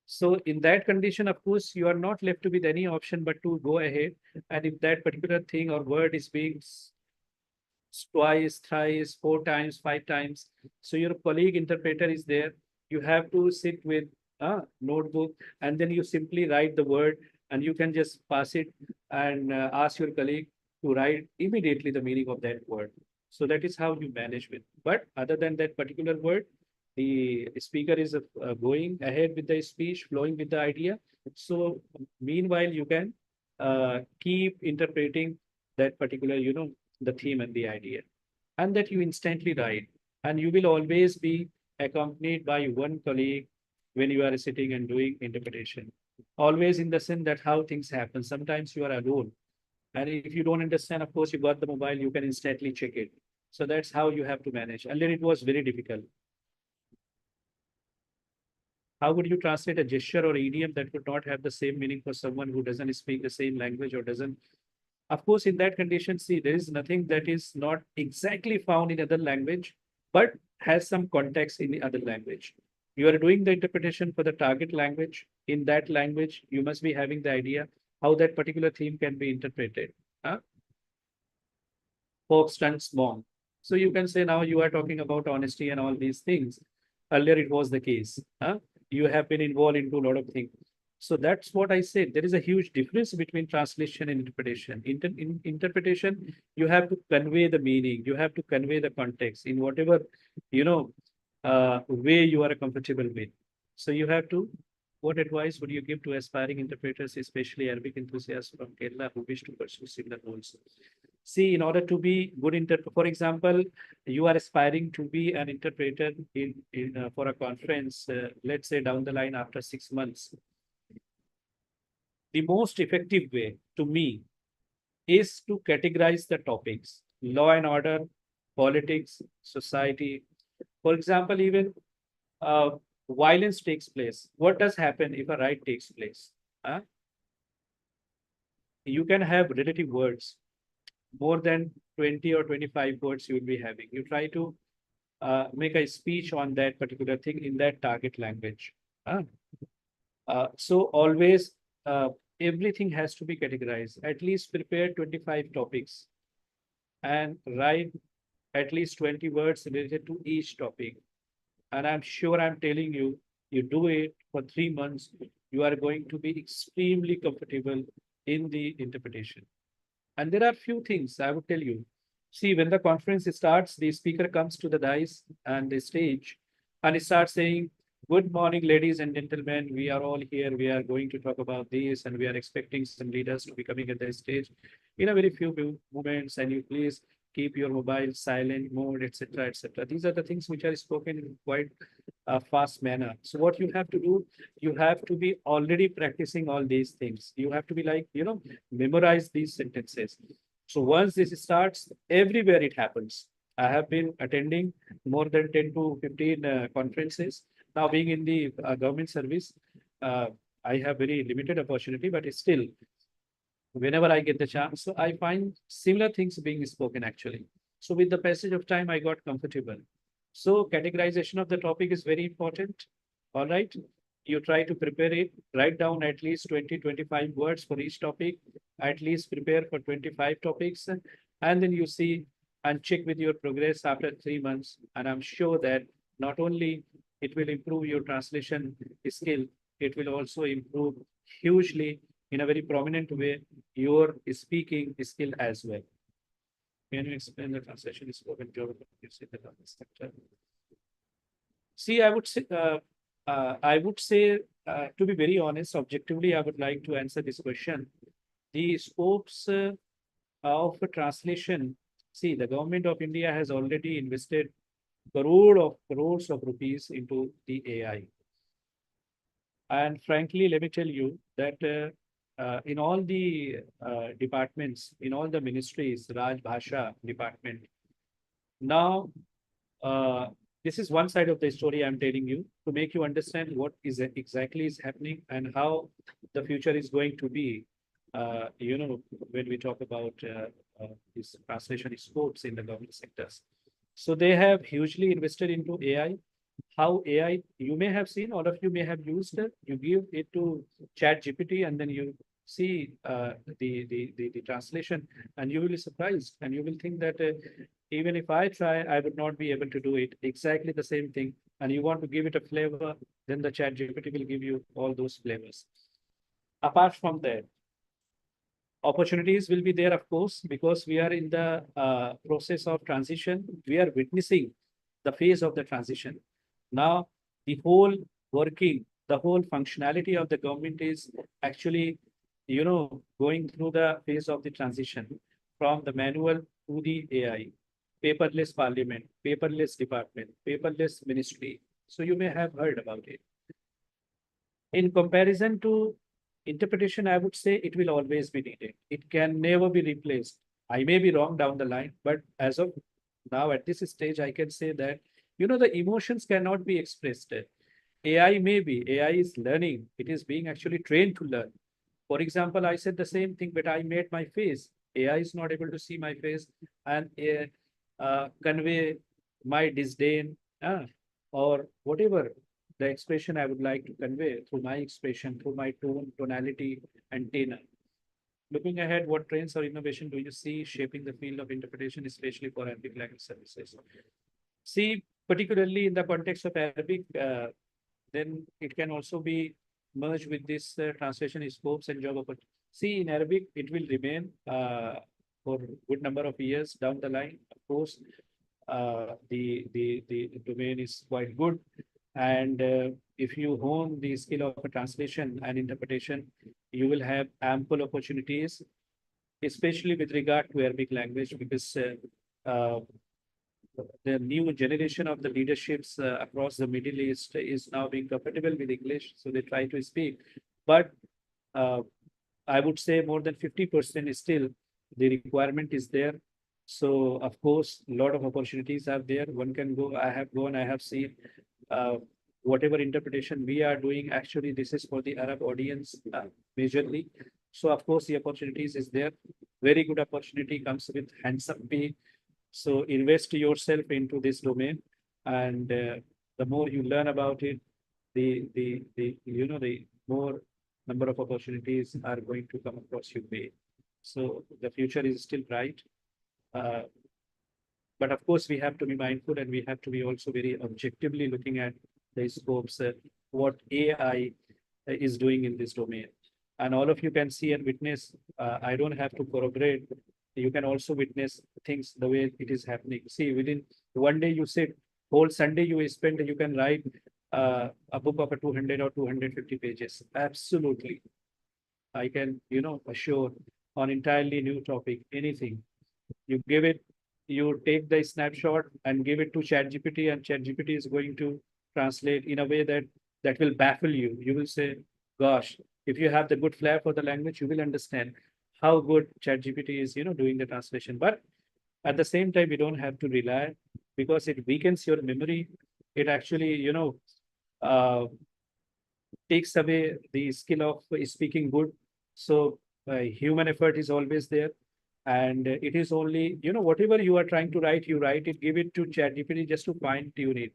So in that condition, of course, you are not left with any option but to go ahead. And if that particular thing or word is being twice, thrice, four times, five times. So your colleague interpreter is there. You have to sit with a notebook and then you simply write the word and you can just pass it and ask your colleague to write immediately the meaning of that word. So that is how you manage with. But other than that particular word, the speaker is going ahead with the speech, flowing with the idea. So meanwhile, you can keep interpreting that particular, the theme and the idea, and that you instantly write. And you will always be accompanied by one colleague when you are sitting and doing interpretation. Always in the sense that how things happen. Sometimes you are alone. And if you don't understand, of course, you got the mobile, you can instantly check it. So that's how you have to manage. And then it was very difficult. How would you translate a gesture or idiom that would not have the same meaning for someone who doesn't speak the same language or doesn't. Of course, in that condition, see, there is nothing that is not exactly found in other language, but has some context in the other language. You are doing the interpretation for the target language. In that language, you must be having the idea how that particular theme can be interpreted. Huh? Folk stunts bomb. So you can say now you are talking about honesty and all these things. Earlier it was the case. Huh? You have been involved into a lot of things. So that's what I said. There is a huge difference between translation and interpretation. In interpretation, you have to convey the meaning. You have to convey the context in whatever, way you are comfortable with. So you have to. What advice would you give to aspiring interpreters, especially Arabic enthusiasts from Kerala who wish to pursue similar roles? See, in order to be good interpreter, for example, you are aspiring to be an interpreter in for a conference, let's say down the line after 6 months. The most effective way to me is to categorize the topics: law and order, politics, society. For example, even uh, violence takes place. What does happen if a riot takes place? Huh? you can have relative words, more than 20 or 25 words you will be having. You try to make a speech on that particular thing in that target language. Uh, so always everything has to be categorized. At least prepare 25 topics and write at least 20 words related to each topic. And I'm sure I'm telling you, you do it for 3 months, you are going to be extremely comfortable in the interpretation. And there are few things I would tell you. See, when the conference starts, the speaker comes to the dais and the stage and he starts saying, "Good morning, ladies and gentlemen. We are all here. We are going to talk about this, and we are expecting some leaders to be coming at the stage in a very few moments. And you please keep your mobile silent mode, etc., etc." These are the things which are spoken in quite a fast manner. So what you have to do, you have to be already practicing all these things. You have to be like, memorize these sentences. So once this starts, everywhere it happens. I have been attending more than 10 to 15 conferences. Now being in the government service, uh, I have very limited opportunity, but still, whenever I get the chance, so I find similar things being spoken actually. So with the passage of time, I got comfortable. So categorization of the topic is very important. All right. You try to prepare it, write down at least 20, 25 words for each topic, at least prepare for 25 topics, and then you see and check with your progress after 3 months. And I'm sure that not only it will improve your translation skill, it will also improve hugely in a very prominent way your speaking skill as well. Can you explain the translation spoken job in the government sector? See, I would say, to be very honest, objectively, I would like to answer this question. The scopes of translation. See, the government of India has already invested crores of rupees into the AI. And frankly, let me tell you that in all the departments, in all the ministries, Raj Bhasha department, now uh, this is one side of the story I'm telling you to make you understand what is exactly is happening and how the future is going to be. When we talk about this translation scopes in the government sectors. So they have hugely invested into AI. How AI, you may have seen, all of you may have used it. You give it to Chat GPT and then you see the translation and you will be surprised and you will think that even if I try, I would not be able to do it exactly the same thing. And you want to give it a flavor, then the Chat GPT will give you all those flavors. Apart from that, opportunities will be there, of course, because we are in the process of transition. We are witnessing the phase of the transition. Now, the whole working, the whole functionality of the government is actually, going through the phase of the transition from the manual to the AI, paperless parliament, paperless department, paperless ministry. So you may have heard about it. In comparison to interpretation, I would say it will always be needed. It can never be replaced. I may be wrong down the line, but as of now, at this stage, I can say that, the emotions cannot be expressed. AI may be, AI is learning. It is being actually trained to learn. For example, I said the same thing, but I made my face. AI is not able to see my face and convey my disdain or whatever the expression I would like to convey through my expression, through my tone, tonality, and tenor. Looking ahead, what trends or innovation do you see shaping the field of interpretation, especially for Arabic language services? See, particularly in the context of Arabic, then it can also be merged with this translation scopes and job opportunities. See, in Arabic, it will remain for a good number of years down the line. Of course, the domain is quite good. And if you hone the skill of a translation and interpretation, you will have ample opportunities, especially with regard to Arabic language, because the new generation of the leaderships across the Middle East is now being comfortable with English, so they try to speak. But uh, I would say more than 50% is still the requirement is there. So of course, a lot of opportunities are there. One can go. I have gone. I have seen uh, whatever interpretation we are doing. Actually, this is for the Arab audience majorly. So of course the opportunities is there. Very good opportunity comes with handsome pay. So invest yourself into this domain, and the more you learn about it, the more number of opportunities are going to come across your way. So the future is still bright. Uh, but of course, we have to be mindful, and we have to be also very objectively looking at the scopes, what AI is doing in this domain. And all of you can see and witness. I don't have to corroborate. You can also witness things the way it is happening. See, within one day, you sit, whole Sunday you spend, you can write a book of a 200 or 250 pages. Absolutely. I can, assure on entirely new topic, anything. You give it, you take the snapshot and give it to ChatGPT, and ChatGPT is going to translate in a way that will baffle you. You will say, gosh, if you have the good flair for the language, you will understand how good ChatGPT is, doing the translation. But at the same time, we don't have to rely, because it weakens your memory. It actually, uh, takes away the skill of speaking good. So human effort is always there. And it is only, whatever you are trying to write, you write it, give it to ChatGPT just to fine tune it.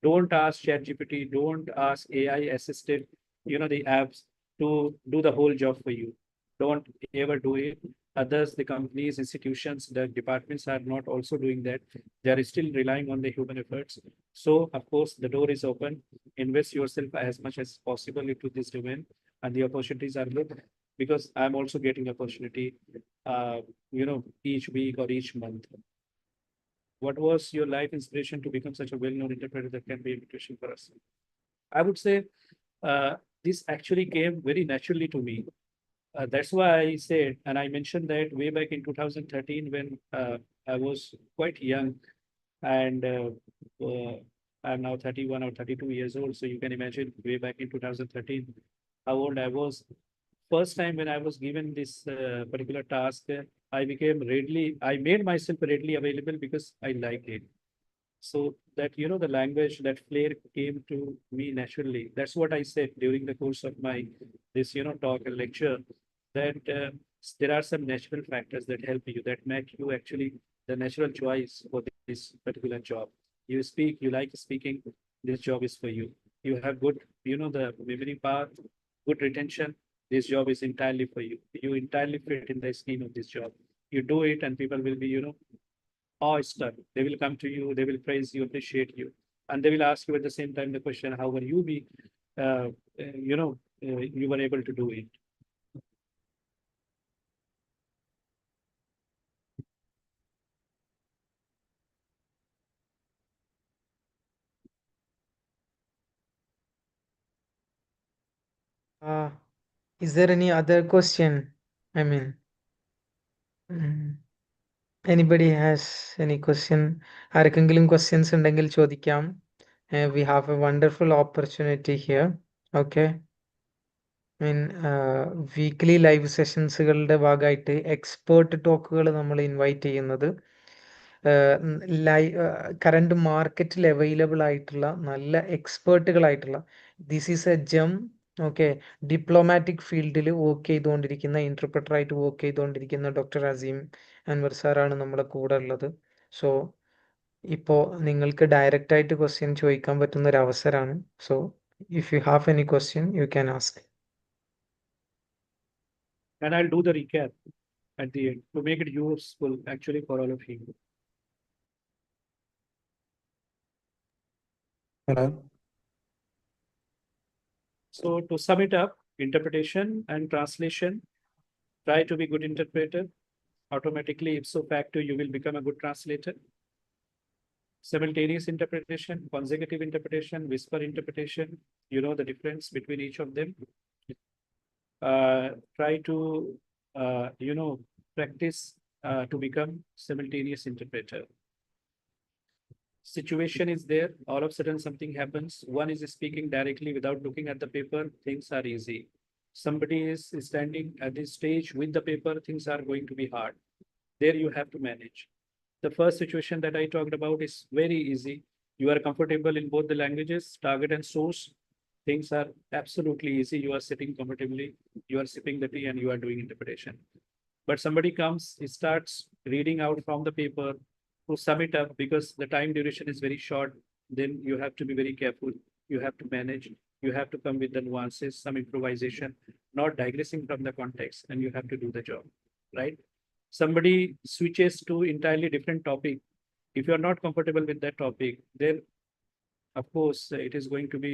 Don't ask ChatGPT, don't ask AI assisted, the apps to do the whole job for you. Don't ever do it. Others, the companies, institutions, the departments are not also doing that. They are still relying on the human efforts. So, of course, the door is open. Invest yourself as much as possible into this domain, and the opportunities are good, because I'm also getting opportunity, each week or each month. What was your life inspiration to become such a well-known interpreter that can be a motivation for us? I would say uh, this actually came very naturally to me. That's why I said, and I mentioned that way back in 2013 when I was quite young, and I'm now 31 or 32 years old. So you can imagine way back in 2013 how old I was. First time when I was given this particular task, I made myself readily available because I liked it. So that, the language, that flair came to me naturally. That's what I said during the course of this, talk and lecture, that there are some natural factors that help you, that make you actually the natural choice for this particular job. You speak, you like speaking, this job is for you. You have good, the memory power, good retention, this job is entirely for you. You entirely fit in the scheme of this job. You do it and people will be, awestruck. They will come to you, they will praise you, appreciate you, and they will ask you at the same time the question, how will you be, you were able to do it. Uh, is there any other question? I mean, anybody has any question? ആർക്കെങ്കിലും questions ഉണ്ടെങ്കിൽ ചോദിക്കാം. We have a wonderful opportunity here. Okay. I mean, weekly live സെഷൻസുകളുടെ ഭാഗമായിട്ട് expert ടോക്കുകൾ നമ്മൾ invite ചെയ്യുന്നത് current മാർക്കറ്റിൽ available ആയിട്ടുള്ള നല്ല എക്സ്പേർട്ടുകളായിട്ടുള്ള this is a gem. Okay, diplomatic ഫീൽഡിൽ വർക്ക് ചെയ്തുകൊണ്ടിരിക്കുന്ന ഇന്റർപ്രറ്ററായിട്ട് വർക്ക് ചെയ്തുകൊണ്ടിരിക്കുന്ന ഡോക്ടർ അസീം അൻവർ സാറാണ് നമ്മുടെ കൂടെ ഉള്ളത്. സോ ഇപ്പോൾ നിങ്ങൾക്ക് ഡയറക്റ്റ് ആയിട്ട് ക്വസ്റ്റ്യൻ ചോദിക്കാൻ പറ്റുന്ന ഒരു അവസരമാണ്. So if you have any question you can ask. And I'll do the recap at the end to make it useful actually for all of you. Hello. So to sum it up, interpretation and translation, try to be good interpreter. Automatically, ipso facto, you will become a good translator. Simultaneous interpretation, consecutive interpretation, whisper interpretation, you know the difference between each of them. Try to, practice to become simultaneous interpreter. Situation is there, all of a sudden something happens. One is speaking directly without looking at the paper, things are easy. Somebody is standing at this stage with the paper, things are going to be hard. There you have to manage. The first situation that I talked about is very easy. You are comfortable in both the languages, target and source. Things are absolutely easy. You are sitting comfortably, you are sipping the tea, and you are doing interpretation. But somebody comes, he starts reading out from the paper to sum it up because the time duration is very short. Then you have to be very careful. You have to manage. You have to come with the nuances, some improvisation, not digressing from the context, and you have to do the job, right? Somebody switches to entirely different topic. If you are not comfortable with that topic, then of course it is going to be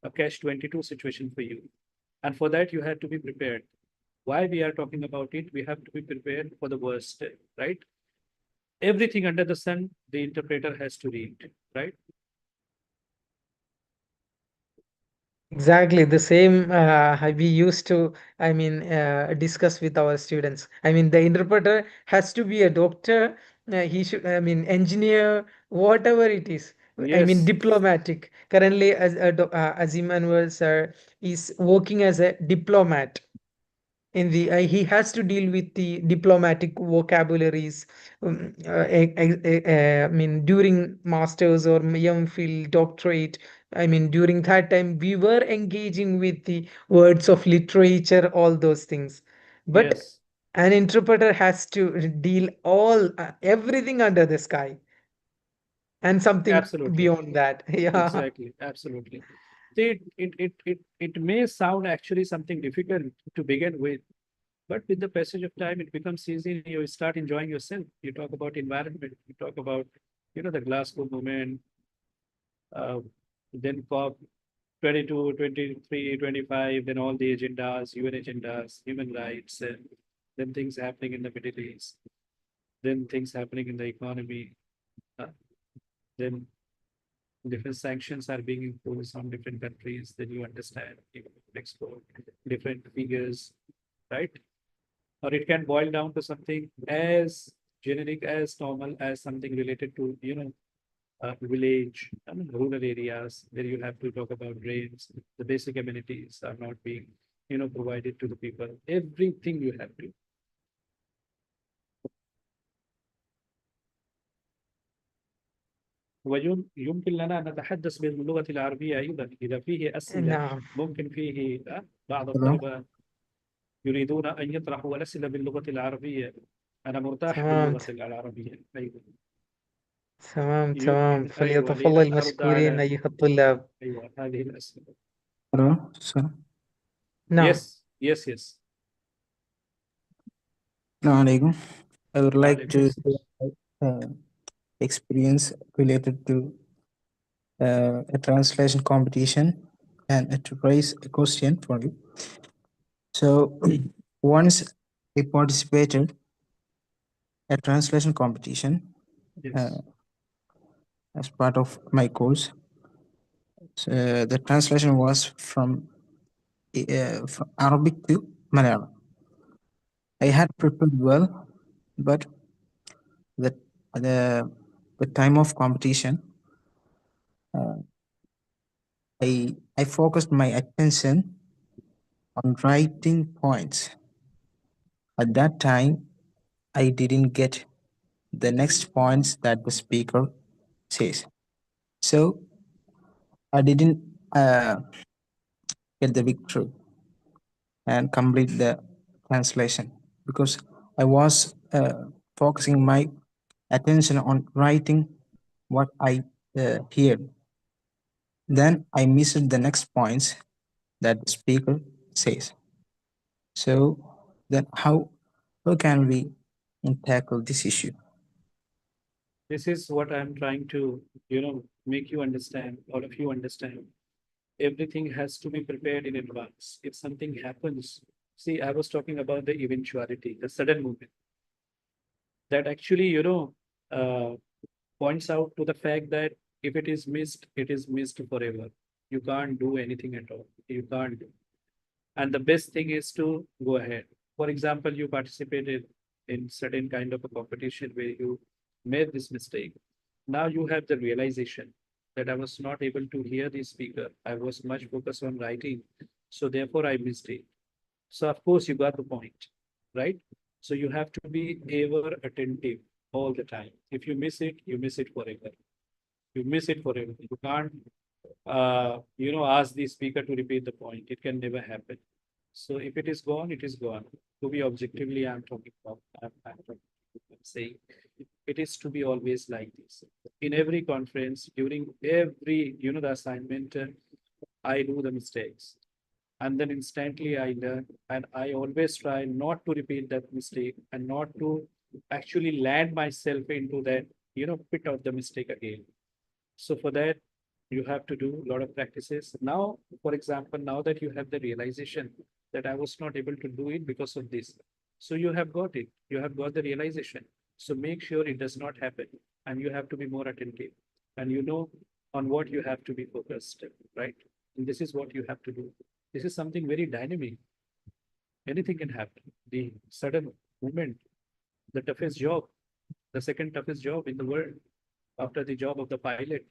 a catch 22 situation for you. And for that, you have to be prepared. Why we are talking about it, we have to be prepared for the worst, right? Everything under the sun, the interpreter has to read, right? Exactly the same we used to, discuss with our students. I mean, the interpreter has to be a doctor. He should, engineer, whatever it is. I mean, Yes, diplomatic. Currently, as Azeem Anwer sir is working as a diplomat in the he has to deal with the diplomatic vocabularies. I mean, during masters or MPhil doctorate, I mean, during that time we were engaging with the words of literature, all those things. But yes, an interpreter has to deal all everything under the sky and something absolutely. beyond that. Yeah. Exactly, absolutely. See, it may sound actually something difficult to begin with, but with the passage of time, it becomes easy. You start enjoying yourself. You talk about environment. You talk about, the Glasgow movement, uh, then COP 22, 23, 25, then all the agendas, UN agendas, human rights, and then things happening in the Middle East, then things happening in the economy, uh, then different sanctions are being imposed on different countries, then you understand, you explore different figures, right? Or it can boil down to something as generic, as normal as something related to, village, rural areas where you have to talk about drains, the basic amenities are not being, provided to the people. Everything you have to. ويمكن لنا أن نتحدث باللغة العربية أيضا إذا فيه أسئلة. No. ممكن فيه بعض Hello. الطلبة يريدون أن يطرحوا الأسئلة باللغة العربية. أنا مرتاح تمام. باللغة العربية أيضا. تمام تمام، يمكن أيوة لي فليتفضل أن أرد مشكورين على أيها الطلاب. أيوة هذه الأسئلة. Hello, sir. نعم. Yes. Assalamu alaikum. I would like وعليكم to السلام. share my experience related to a translation competition and to raise a question for you. So, once I participated a translation competition Yes. as part of my course. So, the translation was from Arabic to Malayalam. I had prepared well, but the the the time of competition, I focused my attention on writing points. At that time, I didn't get the next points that the speaker says. So I didn't get the victory and complete the translation because I was focusing my attention on writing what I hear. Then I missed the next points that the speaker says. So then how can we tackle this issue? This is what I'm trying to, make you understand, all of you understand. Everything has to be prepared in advance. If something happens, see, I was talking about the eventuality, the sudden movement. That actually, uh, points out to the fact that if it is missed forever. You can't do anything at all. You can't do. And the best thing is to go ahead. For example, you participated in certain kind of a competition where you made this mistake. Now you have the realization that I was not able to hear the speaker. I was much focused on writing. So therefore I missed it. So of course you got the point, right? So you have to be ever attentive all the time. If you miss it, you miss it forever. You miss it forever. You can't ask the speaker to repeat the point. It can never happen. So if it is gone, it is gone. To be objectively, I'm talking about, I'm saying it is to be always like this. In every conference, during every, the assignment, I do the mistakes. And then instantly I learn. And I always try not to repeat that mistake and not to actually land myself into that, pit of the mistake again. So for that, you have to do a lot of practices. Now, for example, now that you have the realization that I was not able to do it because of this. So you have got it. You have got the realization. So make sure it does not happen. And you have to be more attentive. And you know on what you have to be focused, right? And this is what you have to do. This is something very dynamic. Anything can happen. The sudden movement, the toughest job, the second toughest job in the world after the job of the pilot.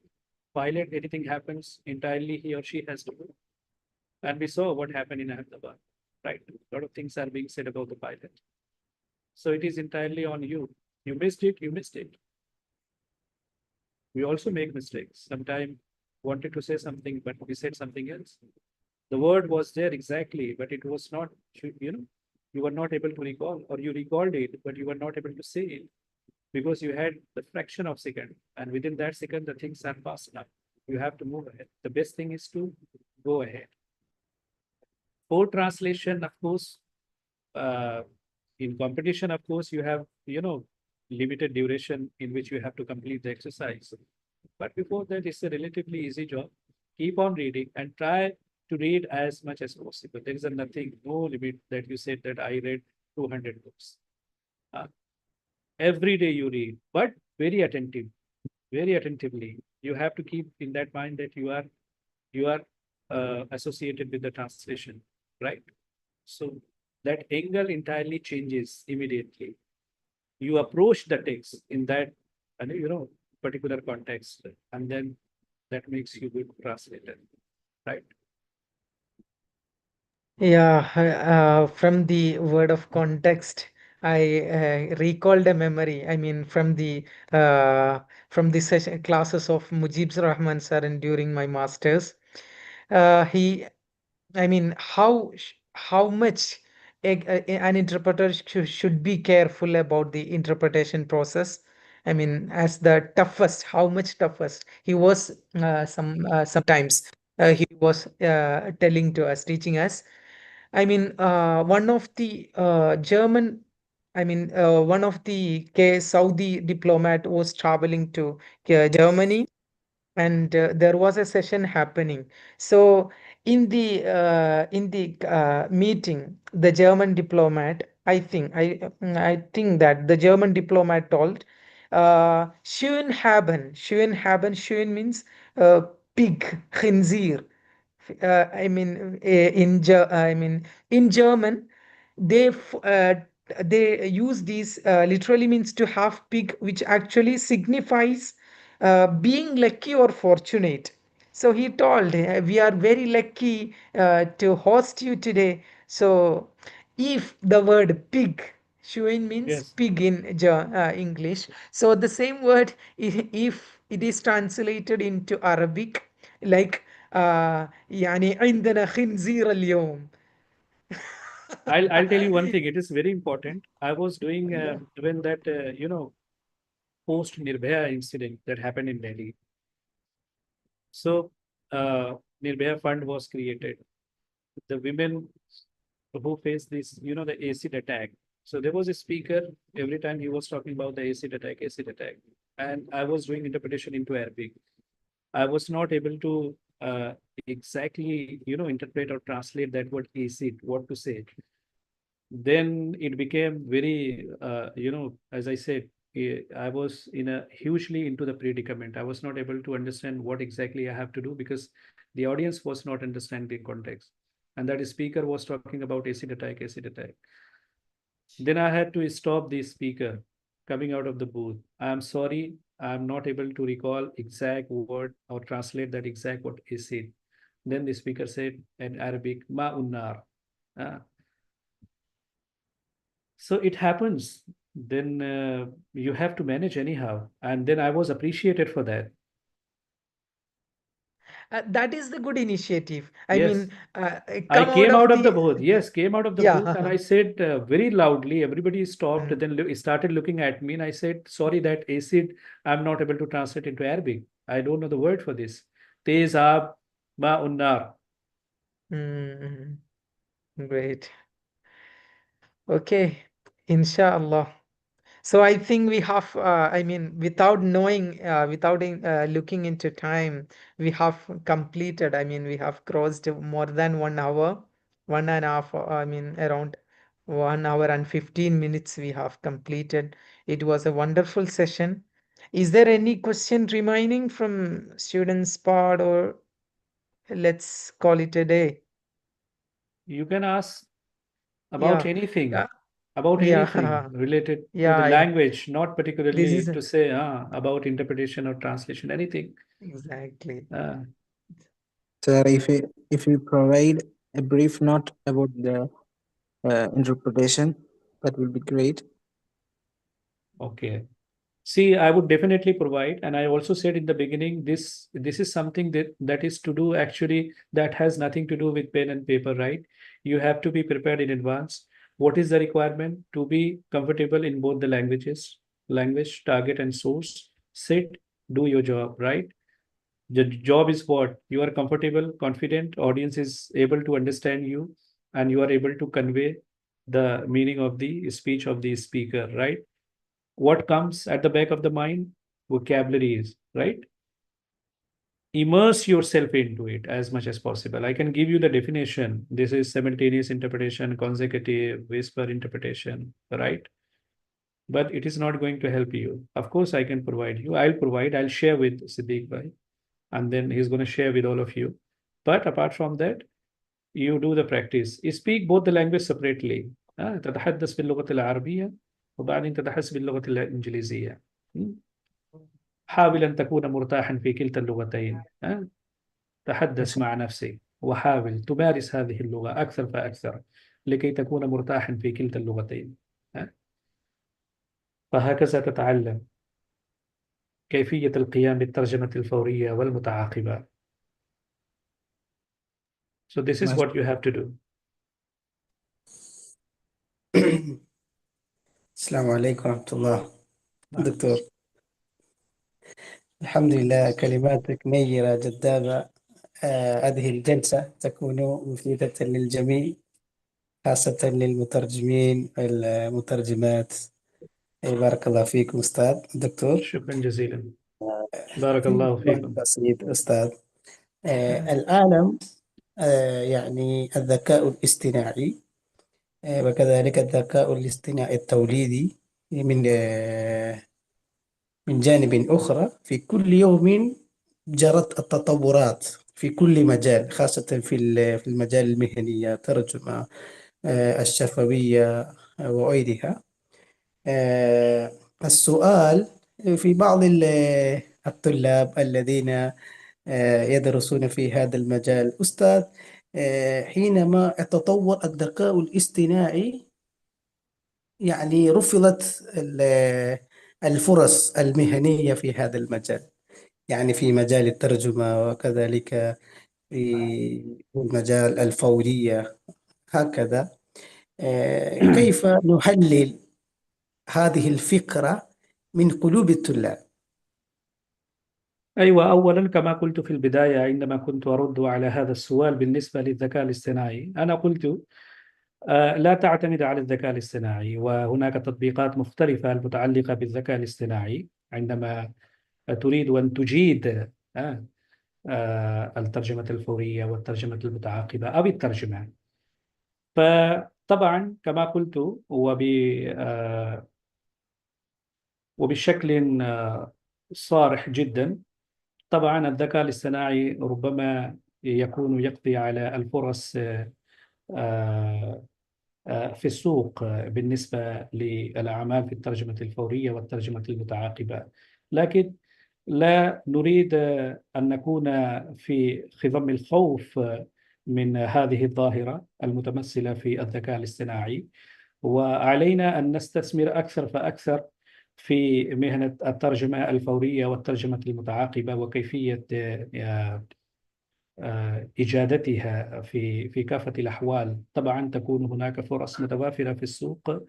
Pilot, anything happens, entirely he or she has to do. And we saw what happened in Ahmedabad, right? A lot of things are being said about the pilot. So it is entirely on you. You missed it, you missed it. We also make mistakes. Sometimes wanted to say something, but we said something else. The word was there exactly, but it was not, you were not able to recall, or you recalled it, but you were not able to say it because you had the fraction of second. And within that second, the things are fast enough. You have to move ahead. The best thing is to go ahead. For translation, of course, uh, in competition, of course, you have, limited duration in which you have to complete the exercise. But before that, it's a relatively easy job. Keep on reading and try to read as much as possible. There is a nothing, no limit that you said that I read 200 books. Every day you read, but very very attentively. You have to keep in that mind that you are associated with the translation, right? So that angle entirely changes immediately. You approach the text in that, particular context, and then that makes you good translator, right? Yeah, from the word of context, I recalled a memory. I mean, from the session classes of Mujib's Rahman sir and during my masters, he I mean, how much an interpreter should be careful about the interpretation process. I mean, as the toughest, how much toughest he was. Sometimes he was telling to us, teaching us. I mean, one of the German. I mean, one of the Saudi diplomat was traveling to Germany, and there was a session happening. So in the meeting, the German diplomat, I think that the German diplomat told, schön means pig, Khinzir. I mean, in German, they they use these literally means to have pig, which actually signifies being lucky or fortunate. So he told, we are very lucky to host you today. So if the word pig, Shuin means Yes. pig in English. So the same word, if it is translated into Arabic, like يعني عندنا خنزير اليوم. I'll tell you one thing. It is very important. I was doing Yeah. when that post Nirbhaya incident that happened in Delhi. So Nirbhaya Fund was created. The women who faced this, the acid attack. So there was a speaker every time he was talking about the acid attack, and I was doing interpretation into Arabic. I was not able to exactly, interpret or translate that word acid, what to say. Then it became very, as I said, I was in a hugely into the predicament. I was not able to understand what exactly I have to do because the audience was not understanding the context. And that speaker was talking about acid attack, acid attack. Then I had to stop the speaker coming out of the booth. I'm sorry, I'm not able to recall exact word or translate that exact word acid. Then the speaker said in Arabic, ma unnar. So it happens. Then you have to manage anyhow. And then I was appreciated for that. that is the good initiative. I Yes. mean, I come out came of out of the the booth. Yes, came out of the booth, and yeah. I said very loudly. Everybody stopped. Mm, Then started looking at me, and I said, "Sorry, that acid I'm not able to translate into Arabic. I don't know the word for this. Tezab ma unnar." mm, great. Okay, inshallah. So I think we have, I mean, without knowing, looking into time, we have completed. I mean, we have crossed more than 1 hour, 1.5. I mean, around 1 hour and 15 minutes we have completed. It was a wonderful session. Is there any question remaining from students' part, or let's call it a day? You can ask about Yeah, anything, uh, yeah, related to the yeah. language, not This particularly is to say about interpretation or translation, anything. exactly. Uh, Sir, if you provide a brief note about the interpretation, that will be great. okay. See, I would definitely provide, and I also said in the beginning, this is something that is to do actually that has nothing to do with pen and paper, right? You have to be prepared in advance. What is the requirement? To be comfortable in both the languages, language, target, and source. Sit, do your job, right? The job is what? You are comfortable, confident, audience is able to understand you, and you are able to convey the meaning of the speech of the speaker, right? What comes at the back of the mind? Vocabulary is, right? Immerse yourself into it as much as possible. I can give you the definition. This is simultaneous interpretation, consecutive, whisper interpretation, right? But it is not going to help you. Of course, I can provide you. I'll share with Siddiq Bhai, and then he's going to share with all of you. But apart from that, you do the practice. You speak both the language separately. تتحدث باللغة العربية وبعدين تتحدث باللغة الإنجليزية. حاول أن تكون مرتاحا في كلتا اللغتين. تحدث مع نفسك وحاول تمارس هذه اللغة أكثر فأكثر لكي تكون مرتاحا في كلتا اللغتين. فهكذا تتعلم كيفية القيام بالترجمة الفورية والمتعاقبة. So this is what you have to do. السلام عليكم ورحمة الله. دكتور، الحمد لله، كلماتك نيرة جذابة. هذه الجلسة تكون مفيدة للجميع، خاصة للمترجمين والمترجمات. بارك الله فيكم أستاذ دكتور. شكرا جزيلا. بارك الله فيكم. بسيط أستاذ. العالم يعني الذكاء الاصطناعي وكذلك الذكاء الاصطناعي التوليدي من جانب أخرى في كل يوم جرت التطورات في كل مجال، خاصة في المجال المهني، ترجمة، الشفوية وغيرها. السؤال في بعض الطلاب الذين يدرسون في هذا المجال، أستاذ، حينما يتطور الذكاء الاصطناعي يعني رفضت الفرص المهنية في هذا المجال، يعني في مجال الترجمة وكذلك في مجال الفورية هكذا. كيف نحلل هذه الفكرة من قلوب الطلاب؟ أيوة، أولا كما قلت في البداية عندما كنت أرد على هذا السؤال بالنسبة للذكاء الاصطناعي، أنا قلت لا تعتمد على الذكاء الاصطناعي، وهناك تطبيقات مختلفة المتعلقة بالذكاء الاصطناعي عندما تريد أن تجيد الترجمة الفورية والترجمة المتعاقبة أو الترجمة. فطبعا كما قلت وبشكل صارح جدا، طبعا الذكاء الاصطناعي ربما يكون يقضي على الفرص في السوق بالنسبة للأعمال في الترجمة الفورية والترجمة المتعاقبة، لكن لا نريد أن نكون في خضم الخوف من هذه الظاهرة المتمثلة في الذكاء الاصطناعي، وعلينا أن نستثمر أكثر فأكثر في مهنة الترجمة الفورية والترجمة المتعاقبة وكيفية إجادتها في كافة الأحوال. طبعا تكون هناك فرص متوافرة في السوق،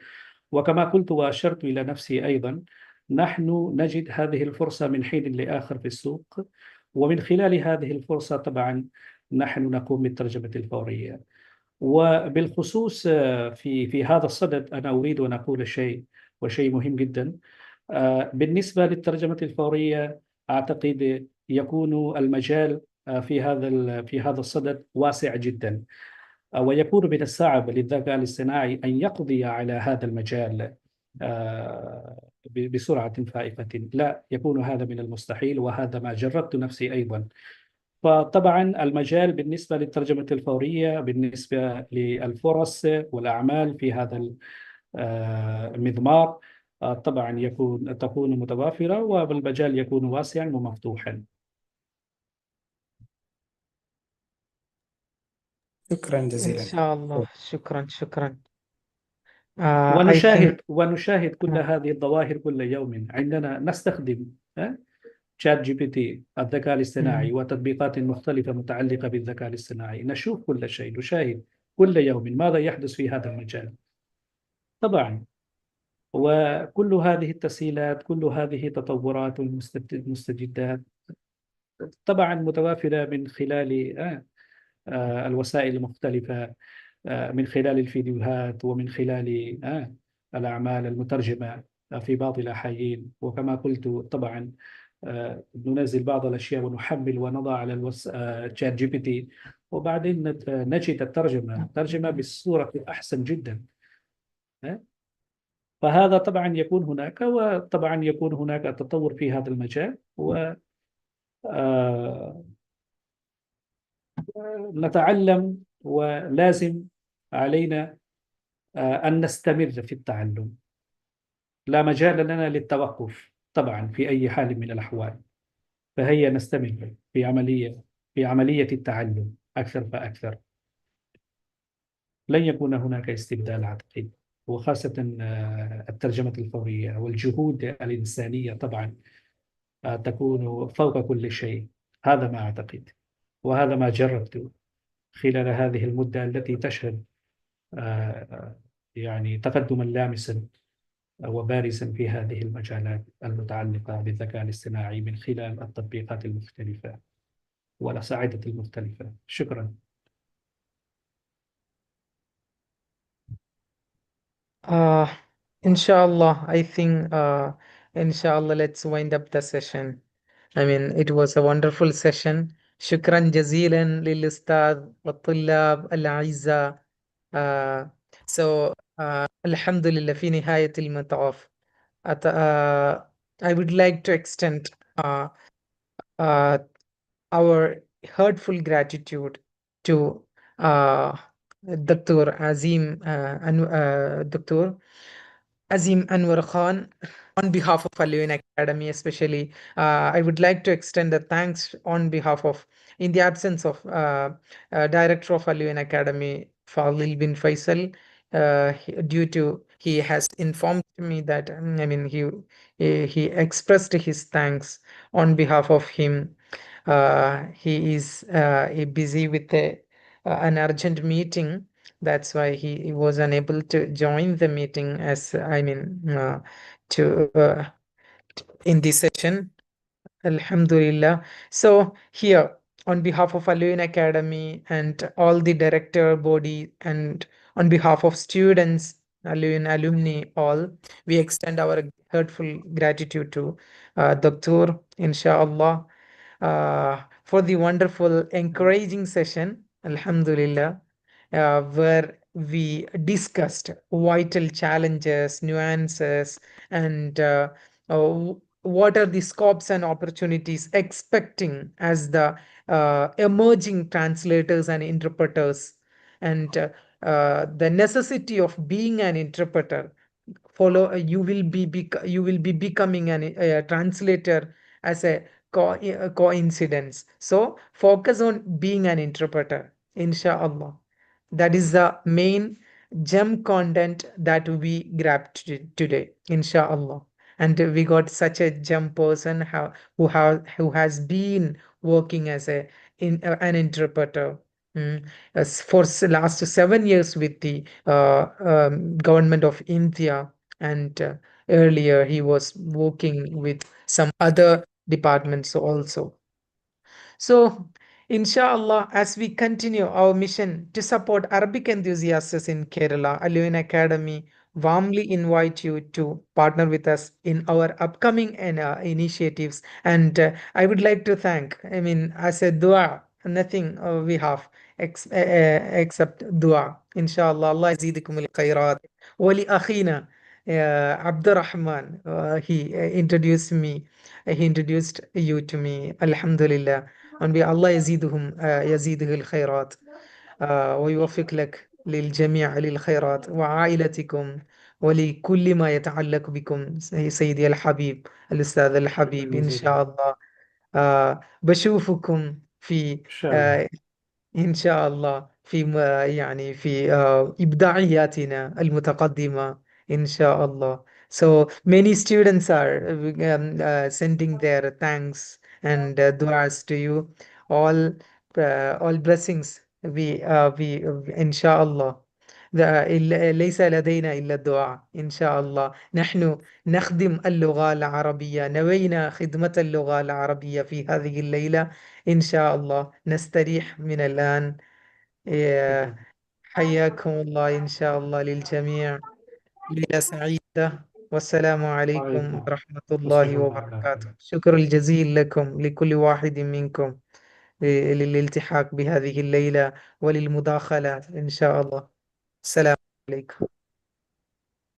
وكما قلت وأشرت إلى نفسي أيضا، نحن نجد هذه الفرصة من حين لآخر في السوق، ومن خلال هذه الفرصة طبعا نحن نقوم بالترجمة الفورية. وبالخصوص في هذا الصدد أنا أريد أن أقول شيء، وشيء مهم جدا. بالنسبة للترجمة الفورية، أعتقد يكون المجال في هذا الصدد واسع جدا، ويكون من الصعب للذكاء الاصطناعي أن يقضي على هذا المجال بسرعة فائقة. لا، يكون هذا من المستحيل، وهذا ما جربت نفسي أيضا. فطبعا المجال بالنسبة للترجمة الفورية، بالنسبة للفرص والأعمال في هذا المضمار، طبعا تكون متوافرة، والمجال يكون واسعا ومفتوحا. شكرا إن جزيلا. شاء الله. شكرا شكرا. I think ونشاهد كل هذه الظواهر كل يوم. عندنا نستخدم شات جي بي تي، الذكاء الاصطناعي، وتطبيقات مختلفة متعلقة بالذكاء الاصطناعي. نشوف كل شيء، نشاهد كل يوم ماذا يحدث في هذا المجال. طبعا، وكل هذه التسهيلات، كل هذه التطورات والمستجدات طبعا متوافرة من خلال الوسائل المختلفة، من خلال الفيديوهات، ومن خلال الأعمال المترجمة في بعض الأحايين. وكما قلت طبعا ننزل بعض الأشياء ونحمل ونضع على شات جي بي تي، وبعدين نجد الترجمة بالصورة أحسن جدا. فهذا طبعا يكون هناك، وطبعا يكون هناك تطور في هذا المجال، و نتعلم، ولازم علينا أن نستمر في التعلم. لا مجال لنا للتوقف طبعا في أي حال من الأحوال. فهيا نستمر في عملية التعلم أكثر فأكثر. لن يكون هناك استبدال أعتقد، وخاصة الترجمة الفورية والجهود الإنسانية طبعا تكون فوق كل شيء. هذا ما أعتقد، وهذا ما جربت خلال هذه المدة التي تشهد يعني تقدما لامسا وبارزا في هذه المجالات المتعلقة بالذكاء الاصطناعي من خلال التطبيقات المختلفة والأساعدة المختلفة. شكرا. uh, inshallah, I think inshallah, let's wind up the session. I mean, it was a wonderful session. شكرا جزيلا للأستاذ والطلاب الأعزاء. So الحمد لله في نهاية المطاف. I would like to extend uh, our heartful gratitude to Dr. Dr. Azeem Anwer Khan on behalf of Alvin Academy, especially. I would like to extend a thanks on behalf of, in the absence of Director of Alvin Academy, Fadil bin Faisal, due to he has informed me that I mean he expressed his thanks on behalf of him. He is busy with an urgent meeting. That's why he was unable to join the meeting as I mean to in this session. Alhamdulillah. So here, on behalf of Alvin Academy and all the director body, and on behalf of students, Alvin alumni, all, we extend our heartful gratitude to Dr. Inshallah for the wonderful, encouraging session. Alhamdulillah, where we discussed vital challenges, nuances, and what are the scopes and opportunities expecting as the emerging translators and interpreters, and the necessity of being an interpreter. You will be becoming a translator as a coincidence. So focus on being an interpreter, inshallah. That is the main gem content that we grabbed today, inshallah. And we got such a gem person who has been working as a an interpreter. For last 7 years with the government of India, and earlier he was working with some other departments also. So, inshallah, as we continue our mission to support Arabic enthusiasts in Kerala, Aluin Academy warmly invite you to partner with us in our upcoming initiatives. And I would like to thank, as a dua, nothing we have except dua. Inshallah, Allah yazidukum al-khairat. Wali akhina, Abdurrahman, he introduced you to me. Alhamdulillah. And be Allah يزيده الخيرات ويوفق لك للجميع للخيرات وعائلتكم ولكل ما يتعلق بكم سيدي الحبيب الأستاذ الحبيب إن شاء الله. بشوفكم في إن شاء الله في يعني في إبداعياتنا المتقدمة إن شاء الله. So many students are sending their thanks and duas to you. All blessings we إن شاء الله. ليس لدينا إلا الدعاء إن شاء الله. نحن نخدم اللغة العربية، نوينا خدمة اللغة العربية في هذه الليلة إن شاء الله. نستريح من الآن. إيه، حياكم الله إن شاء الله للجميع. ليلة سعيدة، والسلام عليكم ورحمة الله وبركاته. شكر الجزيل لكم لكل واحد منكم للالتحاق بهذه الليلة وللمداخلة إن شاء الله. السلام عليكم.